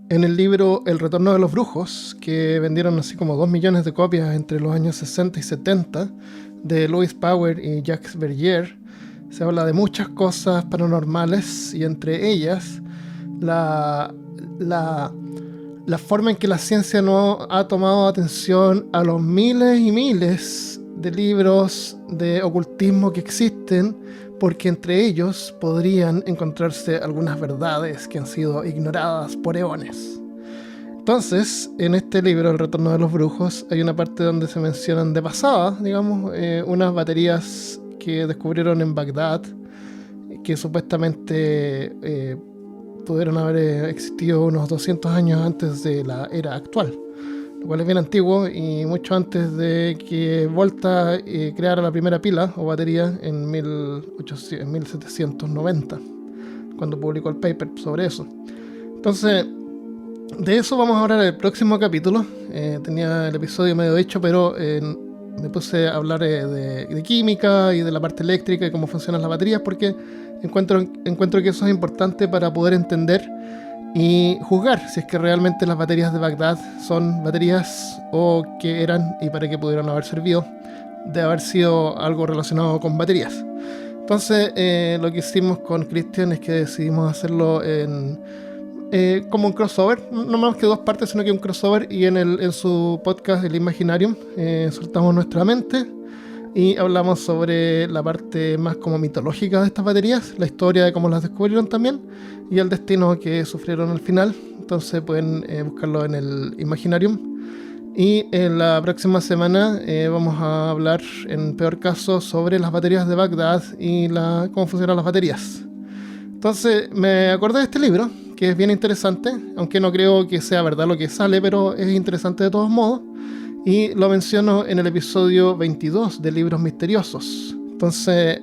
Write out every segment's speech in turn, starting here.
En el libro El retorno de los brujos, que vendieron así como 2 millones de copias entre los años 60 y 70, de Louis Power y Jacques Vergier, se habla de muchas cosas paranormales y entre ellas la forma en que la ciencia no ha tomado atención a los miles y miles de libros de ocultismo que existen, porque entre ellos podrían encontrarse algunas verdades que han sido ignoradas por eones. Entonces, en este libro, El retorno de los brujos, hay una parte donde se mencionan de pasada, digamos, unas baterías que descubrieron en Bagdad, que supuestamente pudieron haber existido unos 200 años antes de la era actual, lo cual es bien antiguo y mucho antes de que Volta creara la primera pila o batería en 1790, cuando publicó el paper sobre eso. Entonces, de eso vamos a hablar en el próximo capítulo. Tenía el episodio medio hecho, pero me puse a hablar de química y de la parte eléctrica y cómo funcionan las baterías, porque encuentro que eso es importante para poder entender y juzgar si es que realmente las baterías de Bagdad son baterías o qué eran y para qué pudieron haber servido de haber sido algo relacionado con baterías. Entonces, lo que hicimos con Christian es que decidimos hacerlo como un crossover, no más que 2 partes, sino que un crossover, y en su podcast El Imaginarium soltamos nuestra mente y hablamos sobre la parte más como mitológica de estas baterías, la historia de cómo las descubrieron también y el destino que sufrieron al final. Entonces pueden buscarlo en el Imaginarium. Y en la próxima semana vamos a hablar, en peor caso, sobre las baterías de Bagdad y cómo funcionan las baterías. Entonces me acordé de este libro, que es bien interesante, aunque no creo que sea verdad lo que sale, pero es interesante de todos modos. Y lo menciono en el episodio 22 de Libros Misteriosos. Entonces,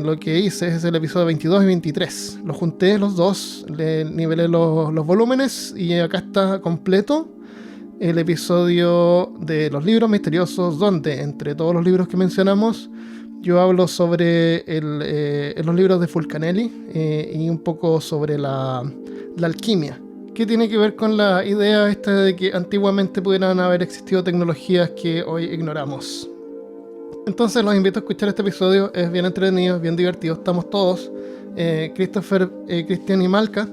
lo que hice es el episodio 22 y 23. Los junté los dos, le nivelé los volúmenes y acá está completo el episodio de los Libros Misteriosos, donde, entre todos los libros que mencionamos, yo hablo sobre los libros de Fulcanelli y un poco sobre la alquimia, que tiene que ver con la idea esta de que antiguamente pudieran haber existido tecnologías que hoy ignoramos. Entonces los invito a escuchar este episodio, es bien entretenido, es bien divertido, estamos todos, Christopher, Cristian y Malca,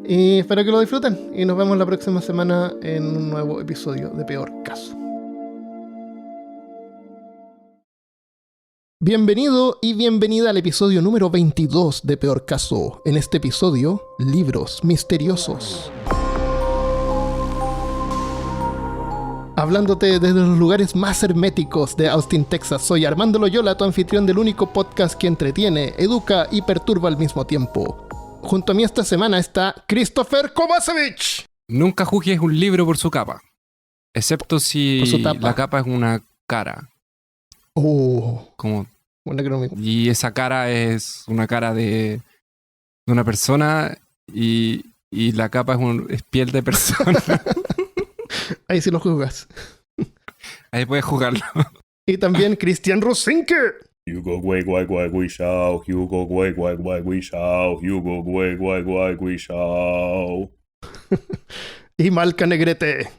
y espero que lo disfruten, y nos vemos la próxima semana en un nuevo episodio de Peor Caso. Bienvenido y bienvenida al episodio número 22 de Peor Caso. En este episodio, Libros Misteriosos. Hablándote desde los lugares más herméticos de Austin, Texas, soy Armando Loyola, tu anfitrión del único podcast que entretiene, educa y perturba al mismo tiempo. Junto a mí esta semana está Christopher Kovacevic. Nunca juzgues un libro por su capa, excepto si Por su tapa. la capa es una cara. Como, y esa cara es una cara de una persona y la capa es piel de persona. Ahí sí lo juzgas. Ahí puedes jugarlo. Y también Christian Rosinke. Hugo Guay Guay Guay Guay Shao, Hugo Guay Guay Guay Guay Shao, Hugo Guay Guay Guay Guay Shao. Y Malca Negrete.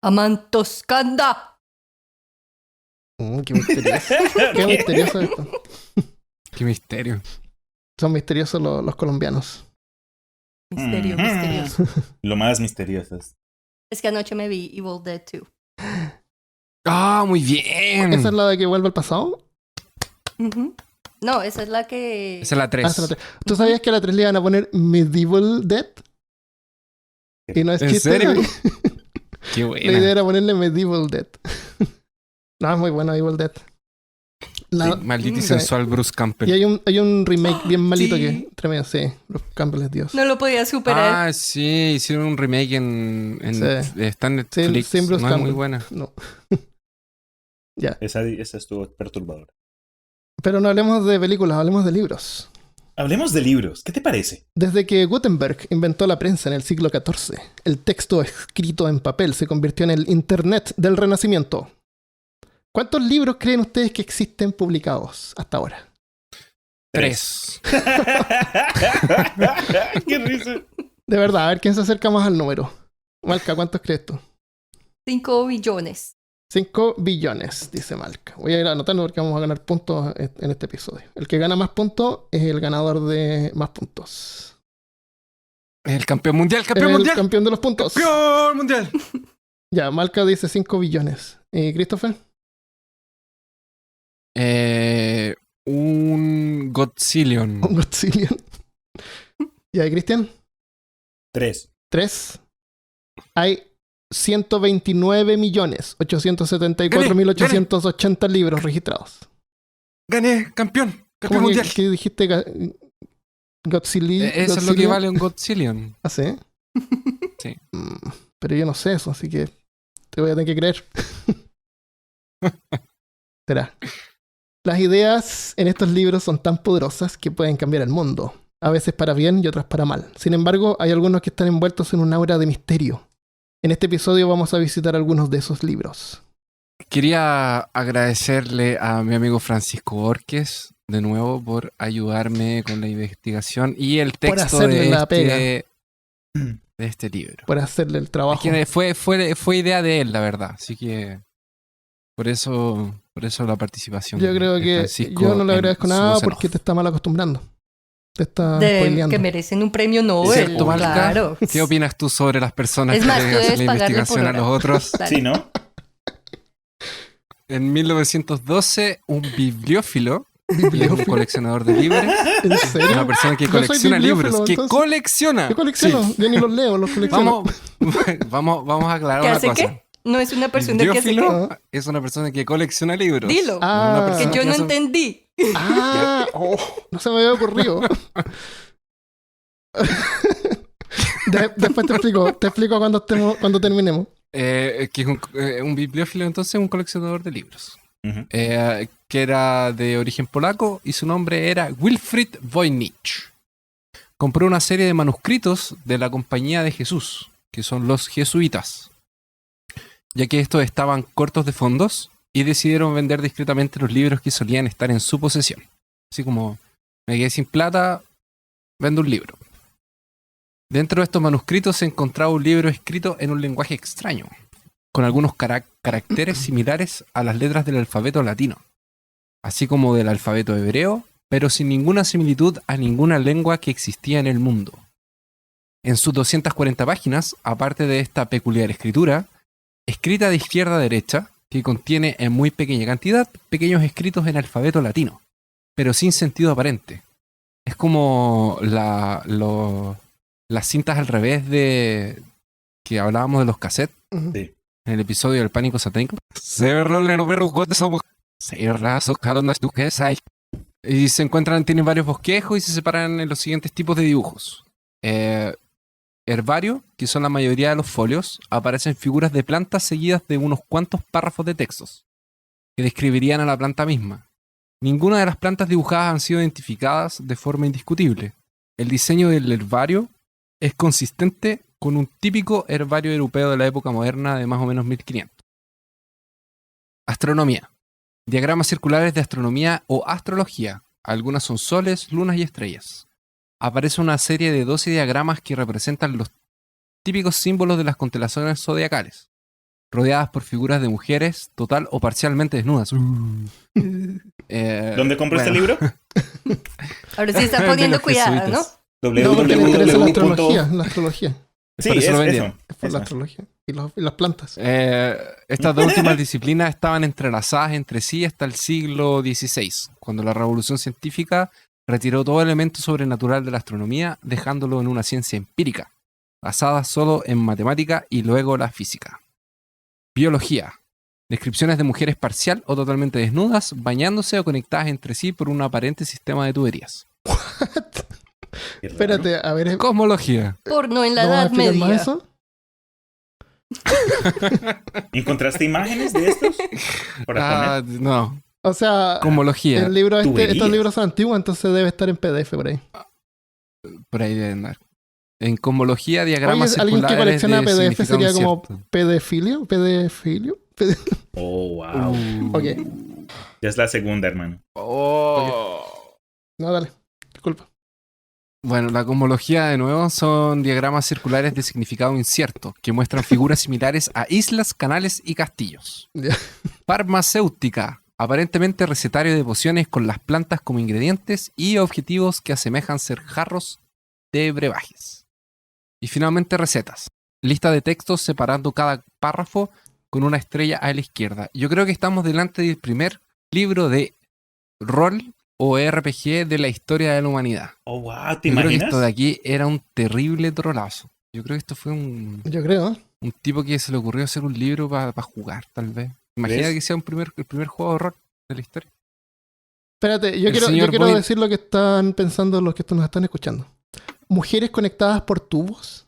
Amantoscanda. Qué misterioso. Qué misterioso esto. Qué misterio. Son misteriosos los colombianos. Misterioso. Lo más misterioso es. Es que anoche me vi Evil Dead 2. ¡Ah, muy bien! ¿Esa es la de que vuelve al pasado? Uh-huh. No, esa es la que... Esa es la 3. Esa es la 3. ¿Tú sabías que a la 3 le iban a poner Medieval Dead? Y no es ¿En chiste. serio? ¿No? Qué La idea buena. era ponerle Medieval Dead. No, es muy buena Evil Dead. Sí, maldito y sensual Bruce Campbell. Y hay un remake bien malito sí. que es tremendo. Sí, Bruce Campbell es Dios. No lo podía superar. Ah, sí, hicieron un remake Sí. está en Netflix. Sin Bruce no es Campbell. muy buena. No. Ya. Esa estuvo perturbadora. Pero no hablemos de películas, hablemos de libros. Hablemos de libros. ¿Qué te parece? Desde que Gutenberg inventó la prensa en el siglo XIV, el texto escrito en papel se convirtió en el Internet del Renacimiento. ¿Cuántos libros creen ustedes que existen publicados hasta ahora? 3. ¡Qué risa! De verdad, a ver quién se acerca más al número. Malca, ¿cuántos crees tú? 5 billones. 5 billones, dice Malca. Voy a ir anotando porque vamos a ganar puntos en este episodio. El que gana más puntos es el ganador de más puntos. El campeón mundial, El campeón de los puntos. ¡Campeón mundial! Ya, Malca dice 5 billones. ¿Y Christopher? Un Godzillion. Un Godzillion. ¿Y ahí, Cristian? 3. 3. Hay 129.874.880 libros registrados. Gané, campeón mundial. ¿Qué dijiste? Godzilla. Eso es lo que vale un Godzillion. ¿Ah, sí? Sí. Pero yo no sé eso, así que te voy a tener que creer. Será. Las ideas en estos libros son tan poderosas que pueden cambiar el mundo, a veces para bien y otras para mal. Sin embargo, hay algunos que están envueltos en un aura de misterio. En este episodio vamos a visitar algunos de esos libros. Quería agradecerle a mi amigo Francisco Borges de nuevo por ayudarme con la investigación y el texto de este libro. Por hacerle el trabajo. Es que fue idea de él, la verdad. Así que por eso la participación. Yo creo que Francisco yo no le agradezco nada porque te está mal acostumbrando. Te está spoileando. Que merecen un premio Nobel. ¿Cierto, Malca? Claro. ¿Qué opinas tú sobre las personas Es que más, le tú hacen debes la pagarle investigación por a los hora. otros? Dale. Sí, ¿no? En 1912, un bibliófilo y es un coleccionador de libros. ¿En serio? Una persona que Yo soy colecciona bibliófilo, libros. Que entonces. colecciona. Yo colecciono. Sí. Yo ni los leo, los colecciono. Vamos a aclarar ¿Qué una hace cosa. qué? No es una persona que hace Bibliófilo qué. es una persona que colecciona libros. Dilo. Ah. Una persona Que yo no hace- entendí. No se me había ocurrido. Después te explico cuando terminemos. que es un bibliófilo, entonces un coleccionador de libros. Ujú. Que era de origen polaco y su nombre era Wilfrid Voynich. Compró una serie de manuscritos de la Compañía de Jesús, que son los jesuitas, ya que estos estaban cortos de fondos y decidieron vender discretamente los libros que solían estar en su posesión. Así como, me quedé sin plata, vendo un libro. Dentro de estos manuscritos se encontraba un libro escrito en un lenguaje extraño, con algunos caracteres similares a las letras del alfabeto latino, así como del alfabeto hebreo, pero sin ninguna similitud a ninguna lengua que existía en el mundo. En sus 240 páginas, aparte de esta peculiar escritura, escrita de izquierda a derecha, que contiene en muy pequeña cantidad pequeños escritos en alfabeto latino, pero sin sentido aparente. Es como las cintas al revés de que hablábamos de los cassettes. Sí. En el episodio del pánico satánico. Y se encuentran, tienen varios bosquejos y se separan en los siguientes tipos de dibujos. Herbario, que son la mayoría de los folios, aparecen figuras de plantas seguidas de unos cuantos párrafos de textos que describirían a la planta misma. Ninguna de las plantas dibujadas han sido identificadas de forma indiscutible. El diseño del herbario es consistente con un típico herbario europeo de la época moderna de más o menos 1500. Astronomía. Diagramas circulares de astronomía o astrología. Algunas son soles, lunas y estrellas. Aparece una serie de 12 diagramas que representan los típicos símbolos de las constelaciones zodiacales, rodeadas por figuras de mujeres total o parcialmente desnudas. ¿Dónde compró este libro? Ahora sí está De poniendo los cuidado, jesuitas. ¿no? No, porque le interesa la astrología. www. La astrología. Sí, Por eso lo eso. vendieron. Es por la astrología. Y las plantas. Estas dos últimas disciplinas estaban entrelazadas entre sí hasta el siglo XVI, cuando la revolución científica retiró todo elemento sobrenatural de la astronomía, dejándolo en una ciencia empírica, basada solo en matemática y luego la física. Biología. Descripciones de mujeres parcial o totalmente desnudas, bañándose o conectadas entre sí por un aparente sistema de tuberías. Qué raro. Espérate, a ver. Cosmología. Porno en la ¿no vas a Edad explicar más Media. eso? ¿Encontraste imágenes de estos? Para poner. No. O sea, Cosmología. el libro Tuberías. estos libros son antiguos, entonces debe estar en PDF por ahí. Por ahí debe andar. En cosmología, diagramas Oye, alguien que circulares colecciona de PDF sería significado como incierto. pedefilio. Oh, wow. Ok. Ya es la segunda, hermano. Oh. No, dale. Disculpa. Bueno, la cosmología, de nuevo, son diagramas circulares de significado incierto, que muestran figuras similares a islas, canales y castillos. Ya. Farmacéutica, aparentemente recetario de pociones con las plantas como ingredientes y objetivos que asemejan ser jarros de brebajes. Y finalmente recetas, lista de textos separando cada párrafo con una estrella a la izquierda. Yo creo que estamos delante del primer libro de rol o RPG de la historia de la humanidad. Oh, wow, ¿te Yo creo que imaginas? esto de aquí era un terrible trolazo. Yo creo que esto fue un Yo creo. tipo que se le ocurrió hacer un libro para jugar, tal vez. Imagina ¿Ves? que sea el primer juego de rol de la historia. Espérate, yo El quiero señor quiero Boyd- decir lo que están pensando los que nos están escuchando. ¿Mujeres conectadas por tubos?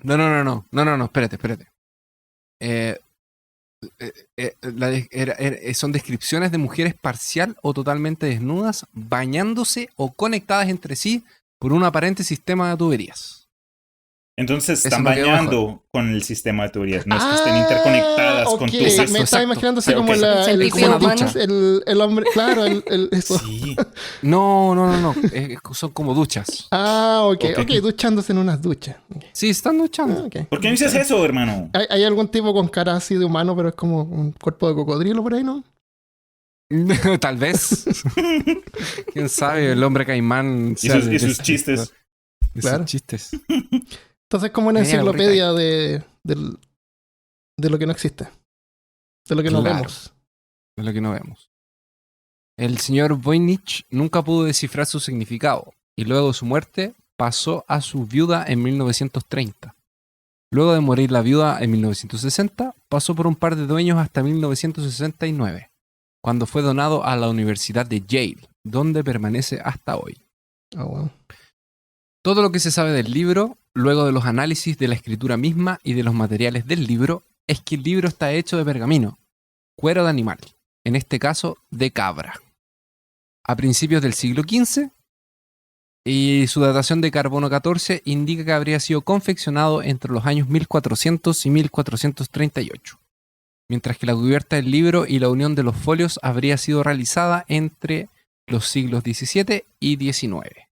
No, espérate. Son descripciones de mujeres parcial o totalmente desnudas, bañándose o conectadas entre sí por un aparente sistema de tuberías. Entonces Eso están no quedó bañando con el sistema de tuberías. No es que estén interconectadas con ok. tubos. Exacto, Me estaba exacto. imaginándose Sí, como ok. El como pipí duchas, el hombre, claro, eso. Sí. No. Son como duchas. Ok, Ok. duchándose en unas duchas. Sí, están duchando. Ok. ¿Por qué no dices eso, hermano? ¿Hay algún tipo con cara así de humano, pero es como un cuerpo de cocodrilo por ahí, no? Tal vez. Quién sabe, el hombre caimán. Y sus chistes. Claro. Sus chistes. Entonces es como una Tenía la enciclopedia de lo que no existe. De lo que no Claro. vemos. Es lo que no vemos. El señor Voynich nunca pudo descifrar su significado y luego de su muerte pasó a su viuda en 1930. Luego de morir la viuda en 1960, pasó por un par de dueños hasta 1969, cuando fue donado a la Universidad de Yale, donde permanece hasta hoy. Wow. Todo lo que se sabe del libro, luego de los análisis de la escritura misma y de los materiales del libro, es que el libro está hecho de pergamino, cuero de animal, en este caso de cabra. A principios del siglo XV, y su datación de carbono 14 indica que habría sido confeccionado entre los años 1400 y 1438, mientras que la cubierta del libro y la unión de los folios habría sido realizada entre los siglos XVII y XIX.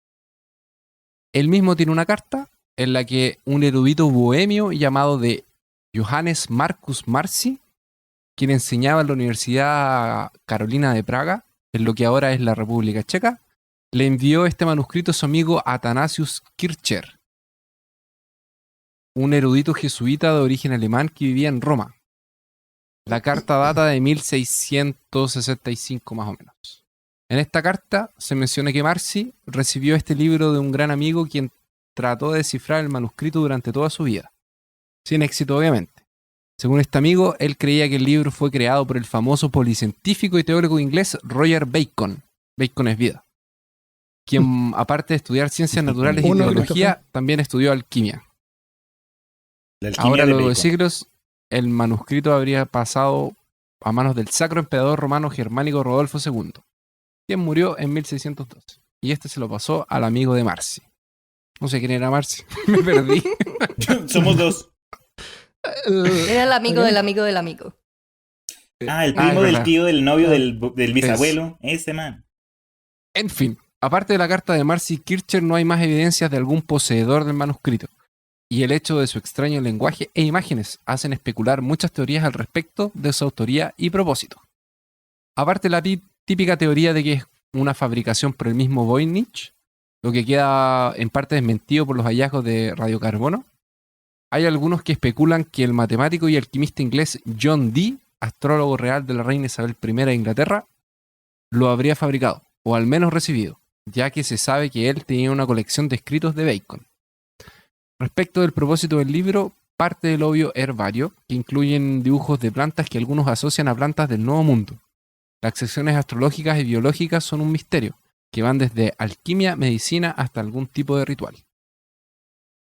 Él mismo tiene una carta en la que un erudito bohemio llamado de Johannes Marcus Marci, quien enseñaba en la Universidad Carolina de Praga, en lo que ahora es la República Checa, le envió este manuscrito a su amigo Athanasius Kircher, un erudito jesuita de origen alemán que vivía en Roma. La carta data de 1665 más o menos. En esta carta se menciona que Marci recibió este libro de un gran amigo quien trató de descifrar el manuscrito durante toda su vida. Sin éxito, obviamente. Según este amigo, él creía que el libro fue creado por el famoso policientífico y teórico inglés Roger Bacon. Bacon es vida. Quien, aparte de estudiar ciencias naturales y Uno, teología, también estudió alquimia. La alquimia Ahora, de luego de Bacon. siglos, el manuscrito habría pasado a manos del sacro emperador romano germánico Rodolfo II, quien murió en 1612. Y este se lo pasó al amigo de Marci. No sé quién era Marci. Me perdí. Somos dos. Era el amigo Ok. del amigo del amigo. Ah, el primo es del verdad. tío del novio del bisabuelo. Ese man. En fin, aparte de la carta de Marci Kircher, no hay más evidencias de algún poseedor del manuscrito. Y el hecho de su extraño lenguaje e imágenes hacen especular muchas teorías al respecto de su autoría y propósito. Aparte de la típica teoría de que es una fabricación por el mismo Voynich, lo que queda en parte desmentido por los hallazgos de radiocarbono, hay algunos que especulan que el matemático y alquimista inglés John Dee, astrólogo real de la reina Isabel I de Inglaterra, lo habría fabricado, o al menos recibido, ya que se sabe que él tenía una colección de escritos de Bacon. Respecto del propósito del libro, parte del obvio herbario, que incluyen dibujos de plantas que algunos asocian a plantas del Nuevo Mundo. Las secciones astrológicas y biológicas son un misterio, que van desde alquimia, medicina hasta algún tipo de ritual.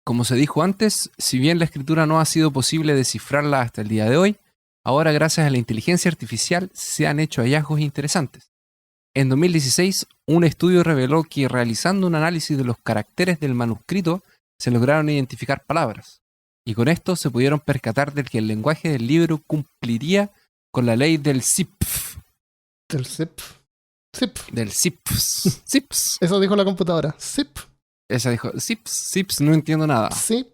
Como se dijo antes, si bien la escritura no ha sido posible descifrarla hasta el día de hoy, ahora gracias a la inteligencia artificial se han hecho hallazgos interesantes. En 2016, un estudio reveló que realizando un análisis de los caracteres del manuscrito, se lograron identificar palabras, y con esto se pudieron percatar de que el lenguaje del libro cumpliría con la ley del ZIPF. Del zip. Zip. Del zips. Zips. Eso dijo la computadora. Zip. Esa dijo, zips, no entiendo nada. Zip.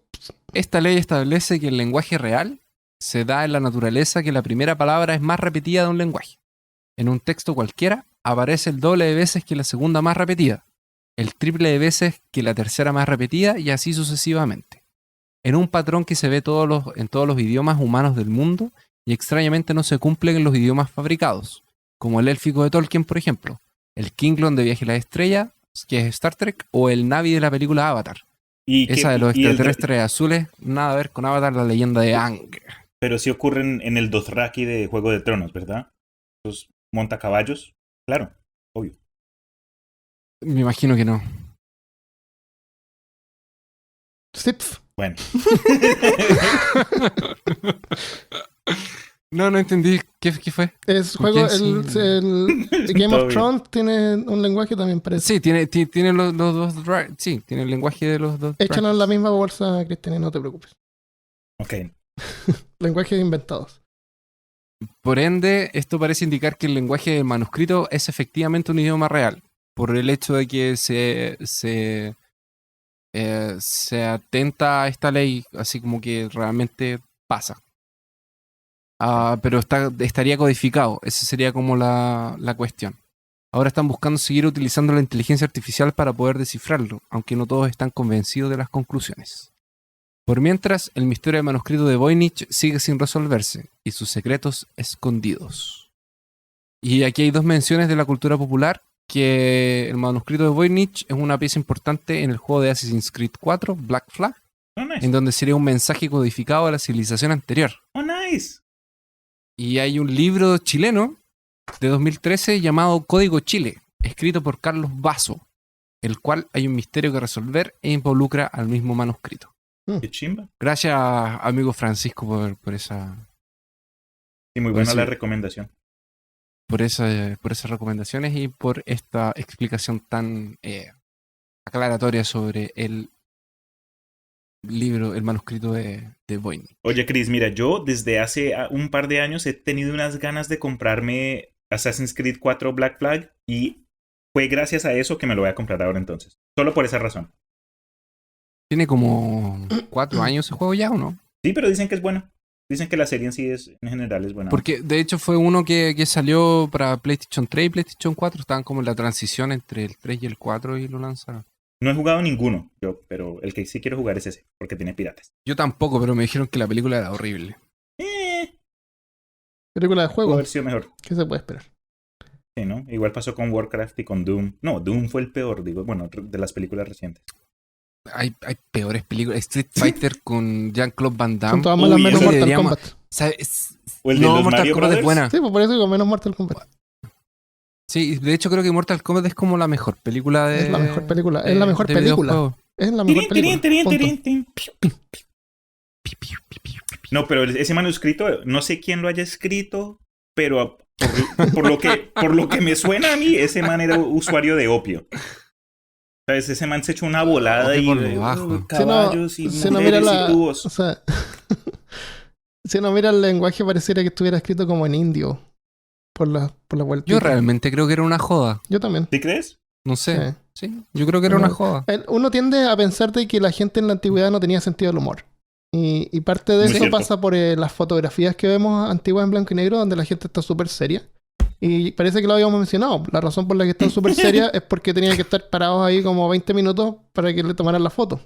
Esta ley establece que el lenguaje real se da en la naturaleza que la primera palabra es más repetida de un lenguaje. En un texto cualquiera aparece el doble de veces que la segunda más repetida, el triple de veces que la tercera más repetida y así sucesivamente. En un patrón que se ve en todos los idiomas humanos del mundo y extrañamente no se cumple en los idiomas fabricados, como el élfico de Tolkien, por ejemplo, el Klingon de Viaje a la Estrella, que es Star Trek, o el Na'vi de la película Avatar. Esa de los extraterrestres azules, nada a ver con Avatar, la leyenda de Aang. Pero sí ocurren en el Dothraki de Juego de Tronos, ¿verdad? Los montacaballos. Claro, obvio. Me imagino que no. Zip. Bueno. No entendí. ¿Qué fue? Es juego, el Game of Thrones tiene un lenguaje también parece. Sí, tiene los dos. Sí, tiene el lenguaje de los dos. Échanos en la misma bolsa, Cristian, no te preocupes. Ok. Lenguajes inventados. Por ende, esto parece indicar que el lenguaje del manuscrito es efectivamente un idioma real, por el hecho de que se atenta a esta ley, así como que realmente pasa. Pero estaría codificado, esa sería como la cuestión. Ahora están buscando seguir utilizando la inteligencia artificial para poder descifrarlo, aunque no todos están convencidos de las conclusiones. Por mientras, el misterio del manuscrito de Voynich sigue sin resolverse y sus secretos escondidos. Y aquí hay dos menciones de la cultura popular, que el manuscrito de Voynich es una pieza importante en el juego de Assassin's Creed 4, Black Flag, Nice. en donde sería un mensaje codificado a la civilización anterior. Nice. Y hay un libro chileno de 2013 llamado Código Chile, escrito por Carlos Basso, el cual hay un misterio que resolver e involucra al mismo manuscrito. Qué chimba. Gracias, amigo Francisco, por esa... Y muy buena la recomendación. Por esas recomendaciones y por esta explicación tan aclaratoria sobre el libro, el manuscrito de Voynich. Oye, Chris, mira, yo desde hace un par de años he tenido unas ganas de comprarme Assassin's Creed 4 Black Flag y fue gracias a eso que me lo voy a comprar ahora entonces. Solo por esa razón. Tiene como 4 años ese juego ya, ¿o no? Sí, pero dicen que es bueno. Dicen que la serie en sí en general es buena. Porque de hecho fue uno que salió para PlayStation 3 y PlayStation 4. Estaban como en la transición entre el 3 y el 4 y lo lanzaron. No he jugado ninguno, pero el que sí quiero jugar es ese, porque tiene piratas. Yo tampoco, pero me dijeron que la película era horrible. Película de juego. Puede haber sido mejor. ¿Qué se puede esperar? Sí, ¿no? Igual pasó con Warcraft y con Doom. No, Doom fue el peor, digo, bueno, de las películas recientes. Hay peores películas. Street Fighter con Jean-Claude Van Damme. Son todas malas menos Mortal Kombat. O el de los Mortal Mario Kombat Brothers. es buena. Sí, pues por eso digo menos Mortal Kombat. Sí, de hecho creo que Mortal Kombat es como la mejor película de... Es la mejor película. Es la mejor película. Es la mejor película. No, pero ese manuscrito, no sé quién lo haya escrito, pero por lo que me suena a mí, ese man era usuario de opio. ¿Sabes? Ese man se echó una volada y caballos y mujeres y tubos. O sea, si no mira el lenguaje, pareciera que estuviera escrito como en indio. Por la vuelta. Yo realmente creo que era una joda. Yo también. ¿Sí crees? No sé. Sí, yo creo que era una joda. Uno tiende a pensar de que la gente en la antigüedad no tenía sentido del humor. Y parte de eso pasa por las fotografías que vemos antiguas en blanco y negro, donde la gente está súper seria. Y parece que lo habíamos mencionado. La razón por la que están súper serias es porque tenían que estar parados ahí como 20 minutos para que le tomaran la foto.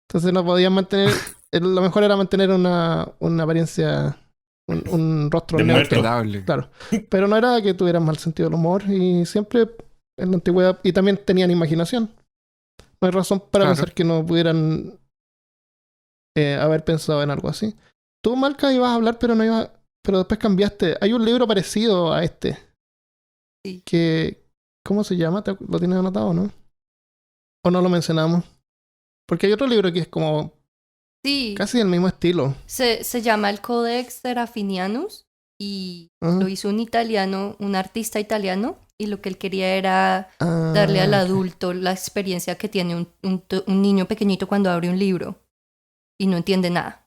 Entonces no podían mantener... Lo mejor era mantener una apariencia... Un rostro de neutro. Claro. Pero no era que tuvieran mal sentido del humor. Y siempre en la antigüedad... Y también tenían imaginación. No hay razón para pensar que no pudieran haber pensado en algo así. Tú, Malca, ibas a hablar, pero no ibas... Pero después cambiaste. Hay un libro parecido a este. Sí. Que... ¿Cómo se llama? ¿Lo tienes anotado, no? ¿O no lo mencionamos? Porque hay otro libro que es como... Sí. Casi del mismo estilo. Se llama el Codex Serafinianus y lo hizo un italiano, un artista italiano, y lo que él quería era darle al adulto la experiencia que tiene un niño pequeñito cuando abre un libro y no entiende nada.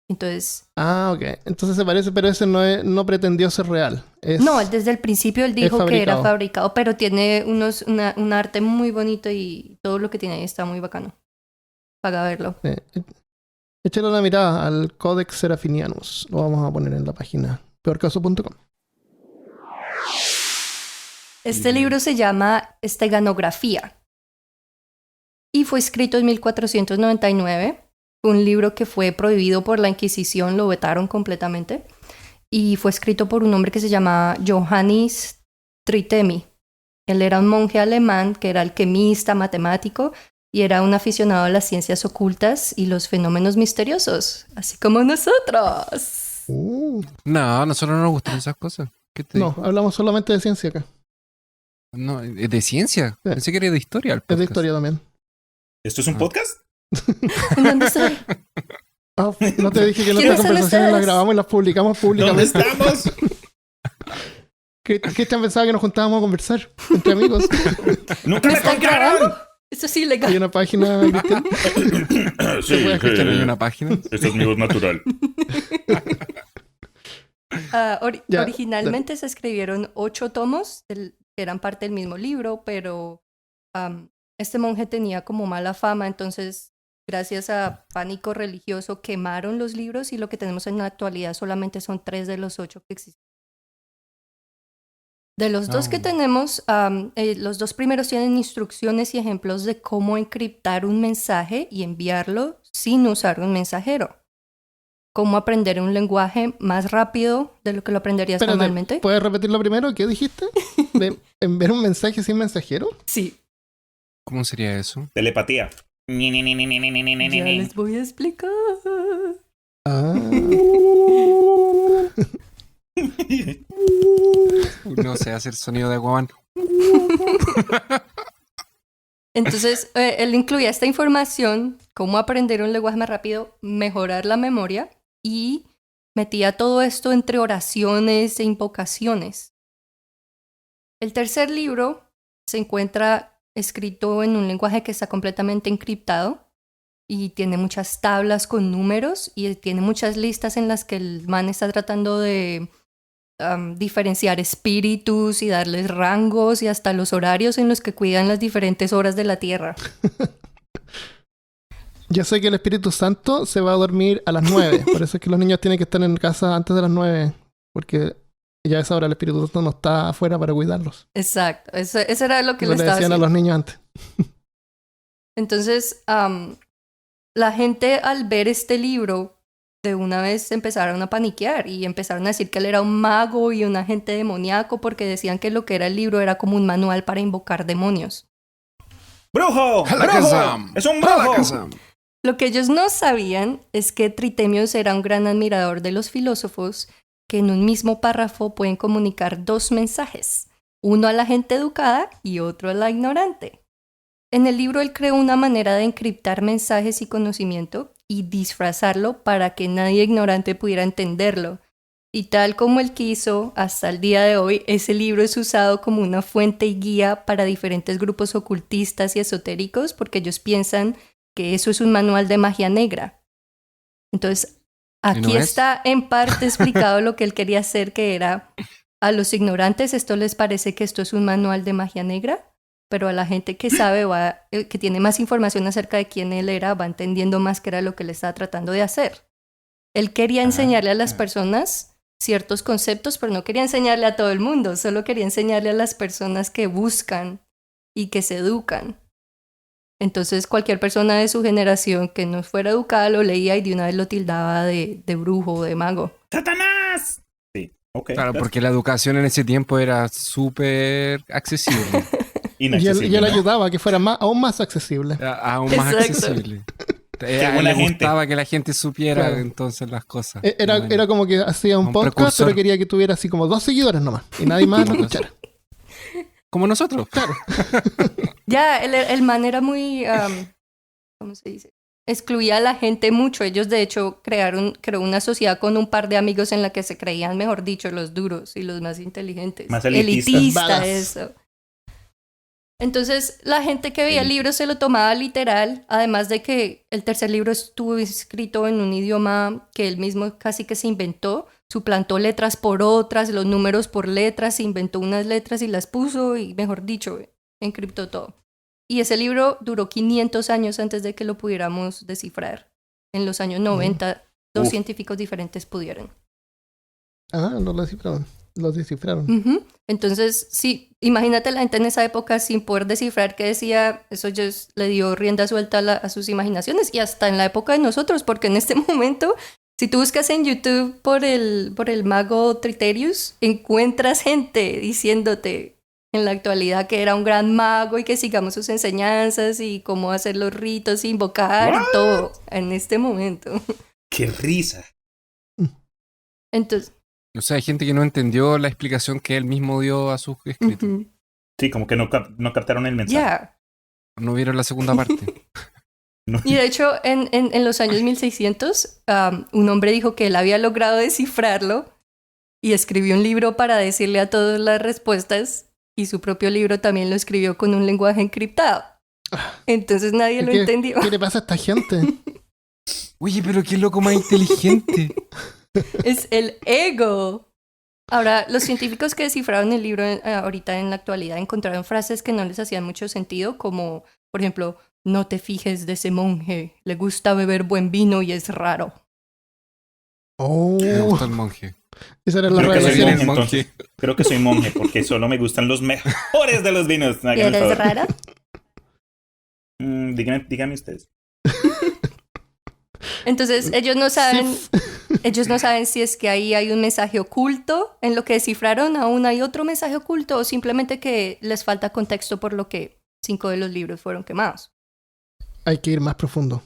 Entonces... Ok. Entonces se parece, pero ese no pretendió ser real. No, desde el principio él dijo que era fabricado, pero tiene un arte muy bonito y todo lo que tiene ahí está muy bacano. Para verlo. Échale una mirada al Codex Serafinianus. Lo vamos a poner en la página peorcaso.com. Este libro se llama Esteganografía y fue escrito en 1499. Fue un libro que fue prohibido por la Inquisición, lo vetaron completamente. Y fue escrito por un hombre que se llama Johannes Tritemi. Él era un monje alemán que era alquimista, matemático y era un aficionado a las ciencias ocultas y los fenómenos misteriosos, así como nosotros. No, a nosotros no nos gustan esas cosas. No, hablamos solamente de ciencia acá. No, ¿de ciencia? Sí. Pensé que era de historia. Es de historia también. ¿Esto es un podcast? ¿En dónde estoy? No te dije que nuestras conversaciones las grabamos y las publicamos públicamente. ¿Dónde estamos? Cristian pensaba que nos juntábamos a conversar entre amigos. ¡Nunca me contaron! Eso sí, legal. Hay una página, Cristian. Sí, hay una página. Esta es mi voz natural. Originalmente se escribieron 8 tomos que eran parte del mismo libro, pero este monje tenía como mala fama, entonces gracias a pánico religioso quemaron los libros y lo que tenemos en la actualidad solamente son 3 de los 8 que existen. De los 2 que tenemos, los 2 primeros tienen instrucciones y ejemplos de cómo encriptar un mensaje y enviarlo sin usar un mensajero. Cómo aprender un lenguaje más rápido de lo que lo aprenderías normalmente. ¿Puedes repetirlo primero? ¿Qué dijiste? ¿Enviar un mensaje sin mensajero? Sí. ¿Cómo sería eso? Telepatía. Ya les voy a explicar. No sé hacer sonido de Aquaman. Entonces, él incluía esta información, cómo aprender un lenguaje más rápido, mejorar la memoria y metía todo esto entre oraciones e invocaciones. El tercer libro se encuentra escrito en un lenguaje que está completamente encriptado y tiene muchas tablas con números y tiene muchas listas en las que el man está tratando de diferenciar espíritus y darles rangos y hasta los horarios en los que cuidan las diferentes horas de la Tierra. Yo sé que el Espíritu Santo se va a dormir a las 9. Por eso es que los niños tienen que estar en casa antes de las 9. Porque ya a esa hora el Espíritu Santo no está afuera para cuidarlos. Exacto. Eso era lo que le estaba decían haciendo a los niños antes. Entonces, la gente al ver este libro de una vez empezaron a paniquear y empezaron a decir que él era un mago y un agente demoníaco porque decían que lo que era el libro era como un manual para invocar demonios. ¡Brujo! ¡Brujo! ¡Es un brujo! Lo que ellos no sabían es que Tritemius era un gran admirador de los filósofos que en un mismo párrafo pueden comunicar 2 mensajes, uno a la gente educada y otro a la ignorante. En el libro él creó una manera de encriptar mensajes y conocimiento y disfrazarlo para que nadie ignorante pudiera entenderlo. Y tal como él quiso, hasta el día de hoy, ese libro es usado como una fuente y guía para diferentes grupos ocultistas y esotéricos porque ellos piensan que eso es un manual de magia negra. Entonces, aquí está en parte explicado lo que él quería hacer, que era a los ignorantes esto les parece que esto es un manual de magia negra, pero a la gente que sabe, que tiene más información acerca de quién él era, va entendiendo más qué era lo que él estaba tratando de hacer. Él quería enseñarle a las personas ciertos conceptos, pero no quería enseñarle a todo el mundo, solo quería enseñarle a las personas que buscan y que se educan. Entonces cualquier persona de su generación que no fuera educada lo leía y de una vez lo tildaba de brujo o de mago. ¡Satanás! Sí, ok. Claro, porque la educación en ese tiempo era súper accesible. Y él ayudaba a que fuera aún más accesible. Aún más accesible. A él le gustaba que la gente supiera entonces las cosas. Era como que hacía un podcast, precursor. Pero quería que tuviera así como 2 seguidores nomás. Y nadie más lo escuchara. Como nosotros. Claro. Ya, el man era muy... ¿cómo se dice? Excluía a la gente mucho. Ellos, de hecho, creó una sociedad con un par de amigos en la que se creían, mejor dicho, los duros y los más inteligentes. Más elitistas. Eso. Entonces, la gente que veía el libro se lo tomaba literal, además de que el tercer libro estuvo escrito en un idioma que él mismo casi que se inventó, suplantó letras por otras, los números por letras, se inventó unas letras y las puso y, mejor dicho, encriptó todo. Y ese libro duró 500 años antes de que lo pudiéramos descifrar. En los años 90, dos científicos diferentes pudieron. Ah, no lo descifraron. Los descifraron. Entonces, sí, imagínate la gente en esa época sin poder descifrar qué decía, eso ya le dio rienda suelta a sus imaginaciones y hasta en la época de nosotros, porque en este momento, si tú buscas en YouTube por el mago Triterius, encuentras gente diciéndote en la actualidad que era un gran mago y que sigamos sus enseñanzas y cómo hacer los ritos, invocar y todo en este momento. ¡Qué risa! Entonces... O sea, hay gente que no entendió la explicación que él mismo dio a sus escritos. Sí, como que no captaron el mensaje. Yeah. No vieron la segunda parte. No. Y de hecho, en los años 1600, un hombre dijo que él había logrado descifrarlo y escribió un libro para decirle a todos las respuestas y su propio libro también lo escribió con un lenguaje encriptado. Entonces nadie lo entendió. ¿Qué le pasa a esta gente? Oye, pero qué loco más inteligente. Es el ego. Ahora, los científicos que descifraron el libro ahorita en la actualidad encontraron frases que no les hacían mucho sentido, como, por ejemplo, no te fijes de ese monje, le gusta beber buen vino y es raro. Me gusta el monje. Esa era la Creo que soy revelación. monje, entonces. Creo que soy monje porque solo me gustan los mejores de los vinos. ¿Y eres rara? Dígame ustedes. Entonces, ellos no saben si es que ahí hay un mensaje oculto en lo que descifraron, aún hay otro mensaje oculto, o simplemente que les falta contexto por lo que 5 de los libros fueron quemados. Hay que ir más profundo.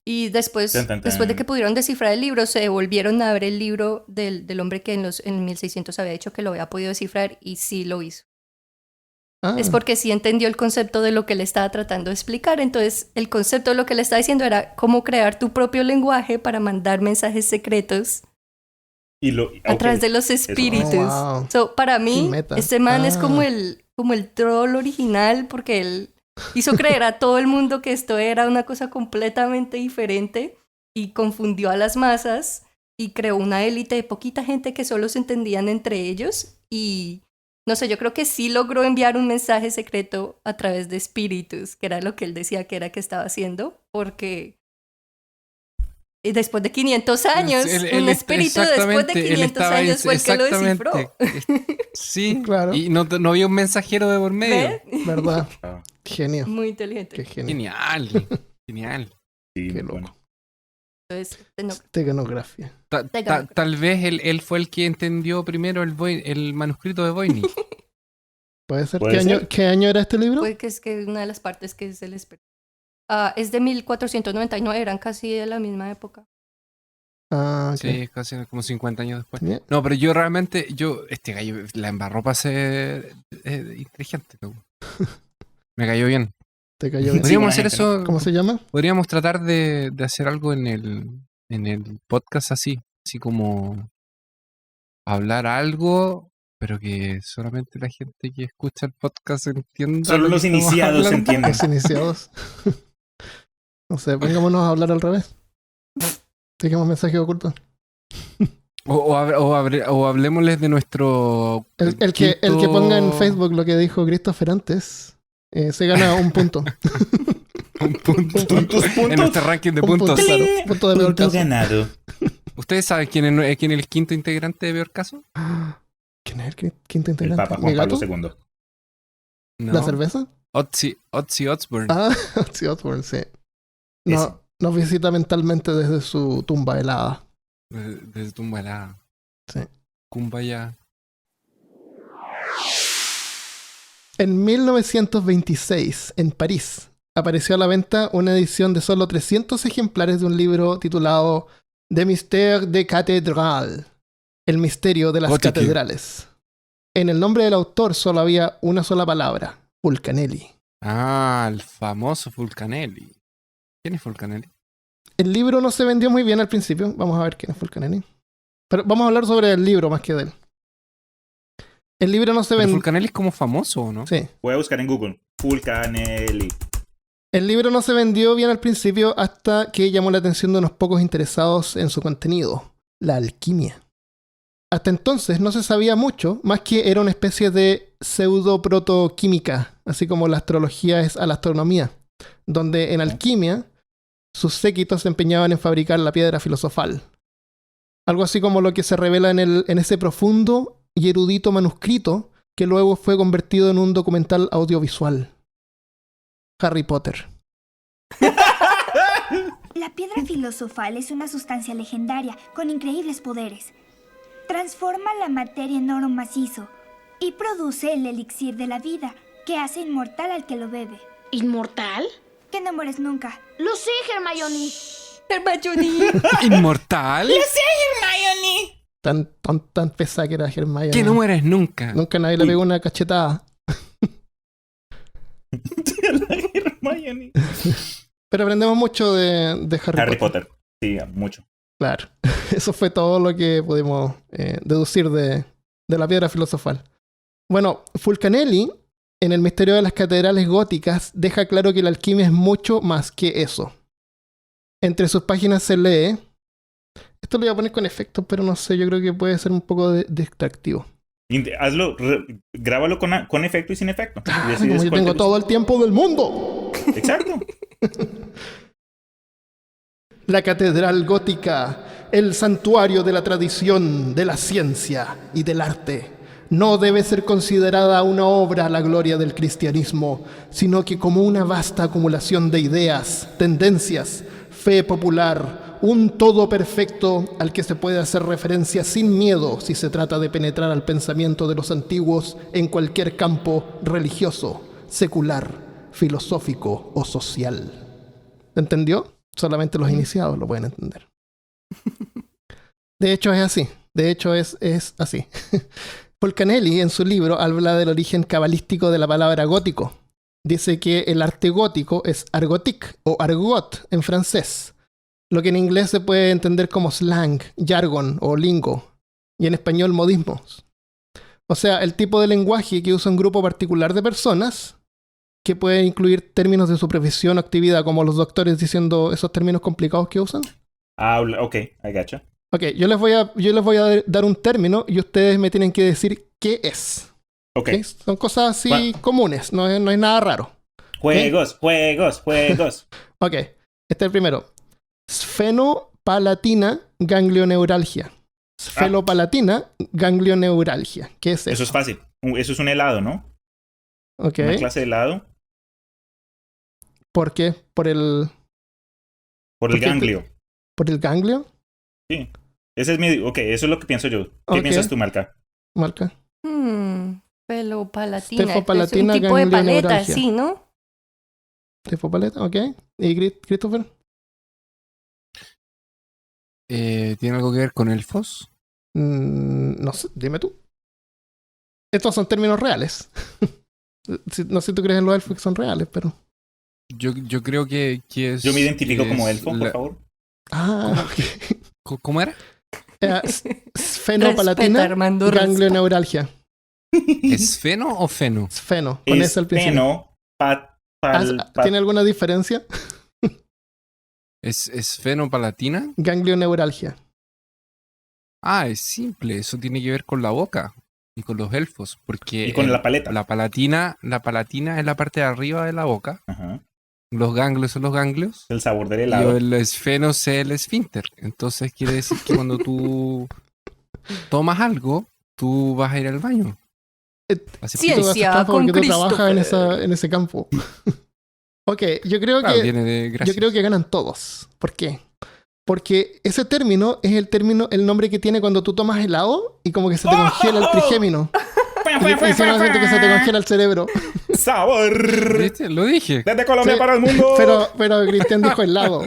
Y después de que pudieron descifrar el libro, se volvieron a ver el libro del hombre que en 1600 había dicho que lo había podido descifrar y sí lo hizo. Es porque sí entendió el concepto de lo que le estaba tratando de explicar. Entonces, el concepto de lo que le estaba diciendo era cómo crear tu propio lenguaje para mandar mensajes secretos a través de los espíritus. So, para mí, este man es como el troll original porque él hizo creer a todo el mundo que esto era una cosa completamente diferente y confundió a las masas y creó una élite de poquita gente que solo se entendían entre ellos y... No sé, yo creo que sí logró enviar un mensaje secreto a través de espíritus, que era lo que él decía que era que estaba haciendo, porque después de 500 años, un espíritu después de 500 años fue el que lo descifró. Sí, claro. Y no había un mensajero de por medio. ¿Verdad? Genio. Muy inteligente. Qué genio. Genial. Sí, qué loco. Entonces, Teganografía. Tal vez él fue el que entendió primero el manuscrito de Voynich. ¿Puede ser? ¿Qué año era este libro? Puede que es que una de las partes que es el experto. Es de 1499, eran casi de la misma época. Okay. Sí, casi como 50 años después. Bien. No, pero yo realmente, este gallo la embarró para ser inteligente. ¿No? Me cayó bien. ¿Te cayó bien? Podríamos hacer eso. ¿Cómo se llama? Podríamos tratar de hacer algo en el podcast así como hablar algo, pero que solamente la gente que escucha el podcast entienda. Solo los iniciados entienden. Los iniciados. No sé, pongámonos a hablar al revés. Tengamos mensajes ocultos. O hablemosles de nuestro... El que ponga en Facebook lo que dijo Christopher antes, se gana un punto. Un punto. ¿Puntos? En nuestro ranking de puntos. Claro, punto de peor caso. Ganado. ¿Ustedes saben quién es el quinto integrante de peor caso? ¿Quién es el quinto integrante? El Papa Juan Pablo II. No. ¿La cerveza? Ozzy Osbourne. Ozzy Osbourne, sí. No, nos visita mentalmente desde su tumba helada. Desde tumba helada. Sí. Kumbaya. En 1926, en París, apareció a la venta una edición de solo 300 ejemplares de un libro titulado De Mystère des Cathédrales, el misterio de las catedrales. En el nombre del autor solo había una sola palabra, Fulcanelli. El famoso Fulcanelli. ¿Quién es Fulcanelli? El libro no se vendió muy bien al principio. Vamos a ver quién es Fulcanelli. Pero vamos a hablar sobre el libro más que de él. El libro no se vendió. Fulcanelli es como famoso, ¿no? Sí. Voy a buscar en Google. Fulcanelli. El libro no se vendió bien al principio hasta que llamó la atención de unos pocos interesados en su contenido, la alquimia. Hasta entonces no se sabía mucho, más que era una especie de pseudo-protoquímica, así como la astrología es a la astronomía, donde en alquimia sus séquitos se empeñaban en fabricar la piedra filosofal. Algo así como lo que se revela en ese profundo y erudito manuscrito que luego fue convertido en un documental audiovisual. Harry Potter. La piedra filosofal es una sustancia legendaria con increíbles poderes. Transforma la materia en oro macizo y produce el elixir de la vida que hace inmortal al que lo bebe. ¿Inmortal? Que no mueres nunca. Lo sé, Hermione. Hermione. ¿Inmortal? Lo sé, Hermione. Tan pesada que era Hermione. Que no mueres nunca. Nunca nadie le pegó una cachetada. Hermione. Pero aprendemos mucho de Harry Potter. Sí, mucho. Claro. Eso fue todo lo que pudimos deducir de la piedra filosofal. Bueno, Fulcanelli, en El misterio de las catedrales góticas, deja claro que la alquimia es mucho más que eso. Entre sus páginas se lee... Esto lo voy a poner con efectos, pero no sé, yo creo que puede ser un poco distractivo. Hazlo, grábalo con efecto y sin efecto. Como yo tengo todo el tiempo del mundo. Exacto. La catedral gótica, el santuario de la tradición, de la ciencia y del arte, no debe ser considerada una obra a la gloria del cristianismo, sino que como una vasta acumulación de ideas, tendencias, fe popular, un todo perfecto al que se puede hacer referencia sin miedo si se trata de penetrar al pensamiento de los antiguos en cualquier campo religioso, secular, filosófico o social. ¿Entendió? Solamente los iniciados lo pueden entender. De hecho es así. De hecho es así. Fulcanelli en su libro habla del origen cabalístico de la palabra gótico. Dice que el arte gótico es argotique o argot en francés, lo que en inglés se puede entender como slang, jargon o lingo, y en español modismos. O sea, el tipo de lenguaje que usa un grupo particular de personas que puede incluir términos de su profesión o actividad, como los doctores diciendo esos términos complicados que usan. Ah, ok, I gotcha. Ok, yo les voy a dar un término y ustedes me tienen que decir qué es. Ok. ¿Okay? Son cosas así comunes, no es nada raro. Juegos. Ok, este es el primero. Sfenopalatina ganglioneuralgia. Sfenopalatina ganglioneuralgia. ¿Qué es eso? Eso es fácil. Eso es un helado, ¿no? Ok. Una clase de helado. ¿Por qué? Por el ganglio. ¿Por el ganglio? Sí. Ese es mi... Ok, eso es lo que pienso yo. ¿Qué piensas tú, Marca? Marca. Pelopalatina. Stefopalatina Es un tipo de paleta, ganglioneuralgia. sí, ¿no? Stefopaleta, ok. ¿Y Christopher? ¿Tiene algo que ver con elfos? No sé, dime tú. Estos son términos reales. No sé si tú crees en los elfos que son reales, pero... Yo creo que es... Yo me identifico como elfo, por favor. Ah, ok. ¿Cómo era? Sfenopalatina Armando, ganglioneuralgia. ¿Es feno o feno? Sfeno, con ese al principio. ¿Tiene alguna diferencia? ¿Es fenopalatina? Ganglioneuralgia. Ah, es simple. Eso tiene que ver con la boca y con los elfos. Porque Y con la paleta. La palatina es la parte de arriba de la boca. Ajá. Los ganglios son los ganglios. El sabor del Y helado. el esfeno es el esfínter. Entonces quiere decir que cuando tú tomas algo, tú vas a ir al baño. Ciencia porque con tú trabajas Christopher. en ese campo. Ok, yo creo Claro, que viene de gracias. yo creo que ganan todos. ¿Por qué? Porque ese término es el nombre que tiene cuando tú tomas helado y como que se te congela el trigémino. Y si no siento que se te congela el cerebro. ¡Sabor! ¿Viste? Lo dije. Desde Colombia Sí, para el mundo. Pero Cristian dijo helado.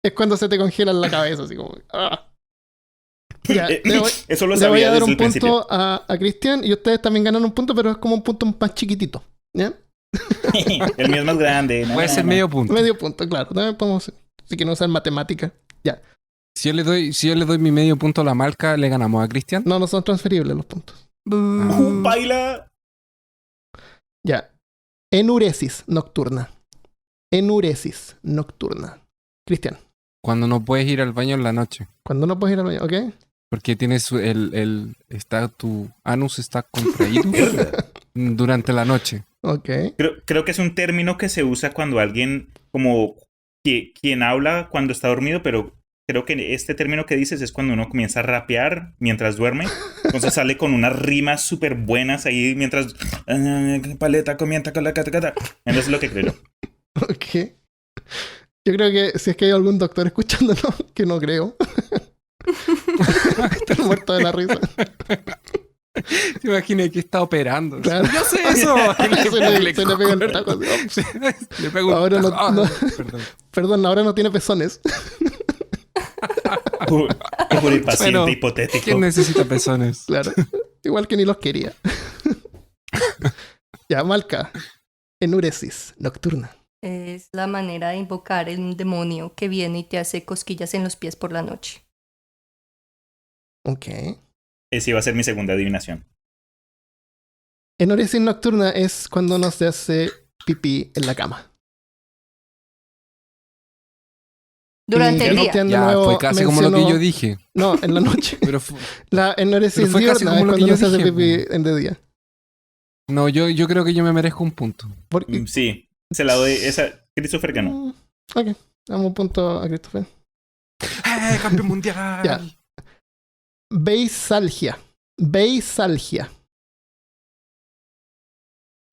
Es cuando se te congela en la cabeza, así como... ¡ah! Ya, Eso lo le voy sabía a dar desde un el principio. punto a Cristian y ustedes también ganan un punto, pero es como un punto más chiquitito. ¿Ya? El mío es más grande. Puede ser medio punto. Medio punto, claro. También podemos, si quieren usar matemática. Ya. Si yo le doy mi medio punto a la marca, ¿le ganamos a Cristian? No son transferibles los puntos. Baila. Ya. Enuresis nocturna. Enuresis nocturna. Cristian. Cuando no puedes ir al baño en la noche. Cuando no puedes ir al baño, ¿ok? Porque tienes tu anus está contraído durante la noche. Ok. Creo que es un término que se usa cuando alguien, como quien habla cuando está dormido, pero creo que este término que dices es cuando uno comienza a rapear mientras duerme. Entonces sale con unas rimas súper buenas ahí mientras... Paleta, comienza con la catacata. Eso es lo que creo. Ok. Yo creo que si es que hay algún doctor escuchándonos, que no creo. Estoy muerto de la risa. Te imaginas que está operando. Claro. Yo sé eso. se le pega el taco. Le pego un Ahora taco. no. Perdón. Ahora no tiene pezones. Por el paciente Bueno, hipotético. ¿Quién necesita pezones? Claro. Igual que ni los quería. Ya, Malca. Enuresis nocturna. Es la manera de invocar un demonio que viene y te hace cosquillas en los pies por la noche. Ok. Esa iba a ser mi segunda adivinación. Enuresis nocturna es cuando uno se hace pipí en la cama. Durante Y el día. Cristian de Ya, nuevo fue casi como lo que mencionó- yo dije. No, en la noche. Pero La enuresis fue casi diurna como es lo que cuando yo uno se hace dije, pipí en de día. no, yo creo que yo me merezco un punto. Porque... Sí, se la doy. Esa, Christopher ganó. Ok, damos un punto a Christopher. ¡Campeón mundial! Ya. Beisalgia. Beisalgia.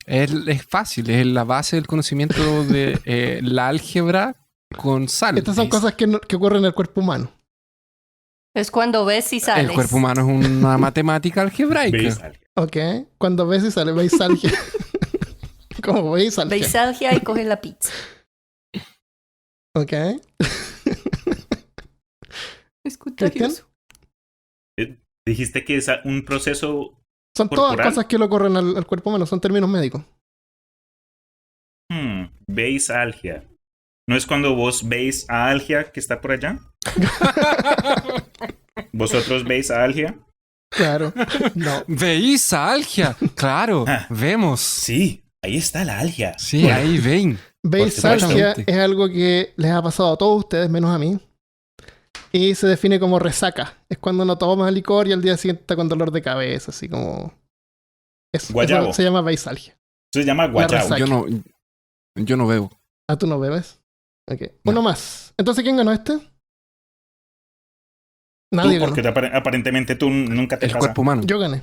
Es fácil, es la base del conocimiento de la álgebra con sal. Estas son cosas que ocurren en el cuerpo humano. Es cuando ves y sales. El cuerpo humano es una matemática algebraica. Beisalgia. Ok. Cuando ves y sale beisalgia. Como beisalgia. Beisalgia y coges la pizza. Ok. Es contagioso. Dijiste que es un proceso Son todas corporal. cosas que le ocurren al cuerpo humano. Son términos médicos. Beisalgia. ¿No es cuando vos veis a Algia que está por allá? ¿Vosotros veis a Algia? Claro. No. ¿Veis a Algia? Claro, Ah. vemos. Sí, ahí está la Algia. Sí, ahí ven. Beisalgia supuesto. es algo que les ha pasado a todos ustedes, menos a mí. Y se define como resaca. Es cuando uno toma licor y al día siguiente está con dolor de cabeza, así como... Eso Guayabo. se llama beisalgia. Eso se llama guayabo. resaca. Yo no bebo. Ah, ¿tú no bebes? Ok. No. Uno más. Entonces, ¿quién ganó este? Tú, Nadie ganó. porque aparentemente tú nunca te El pasa. cuerpo humano. Yo gané.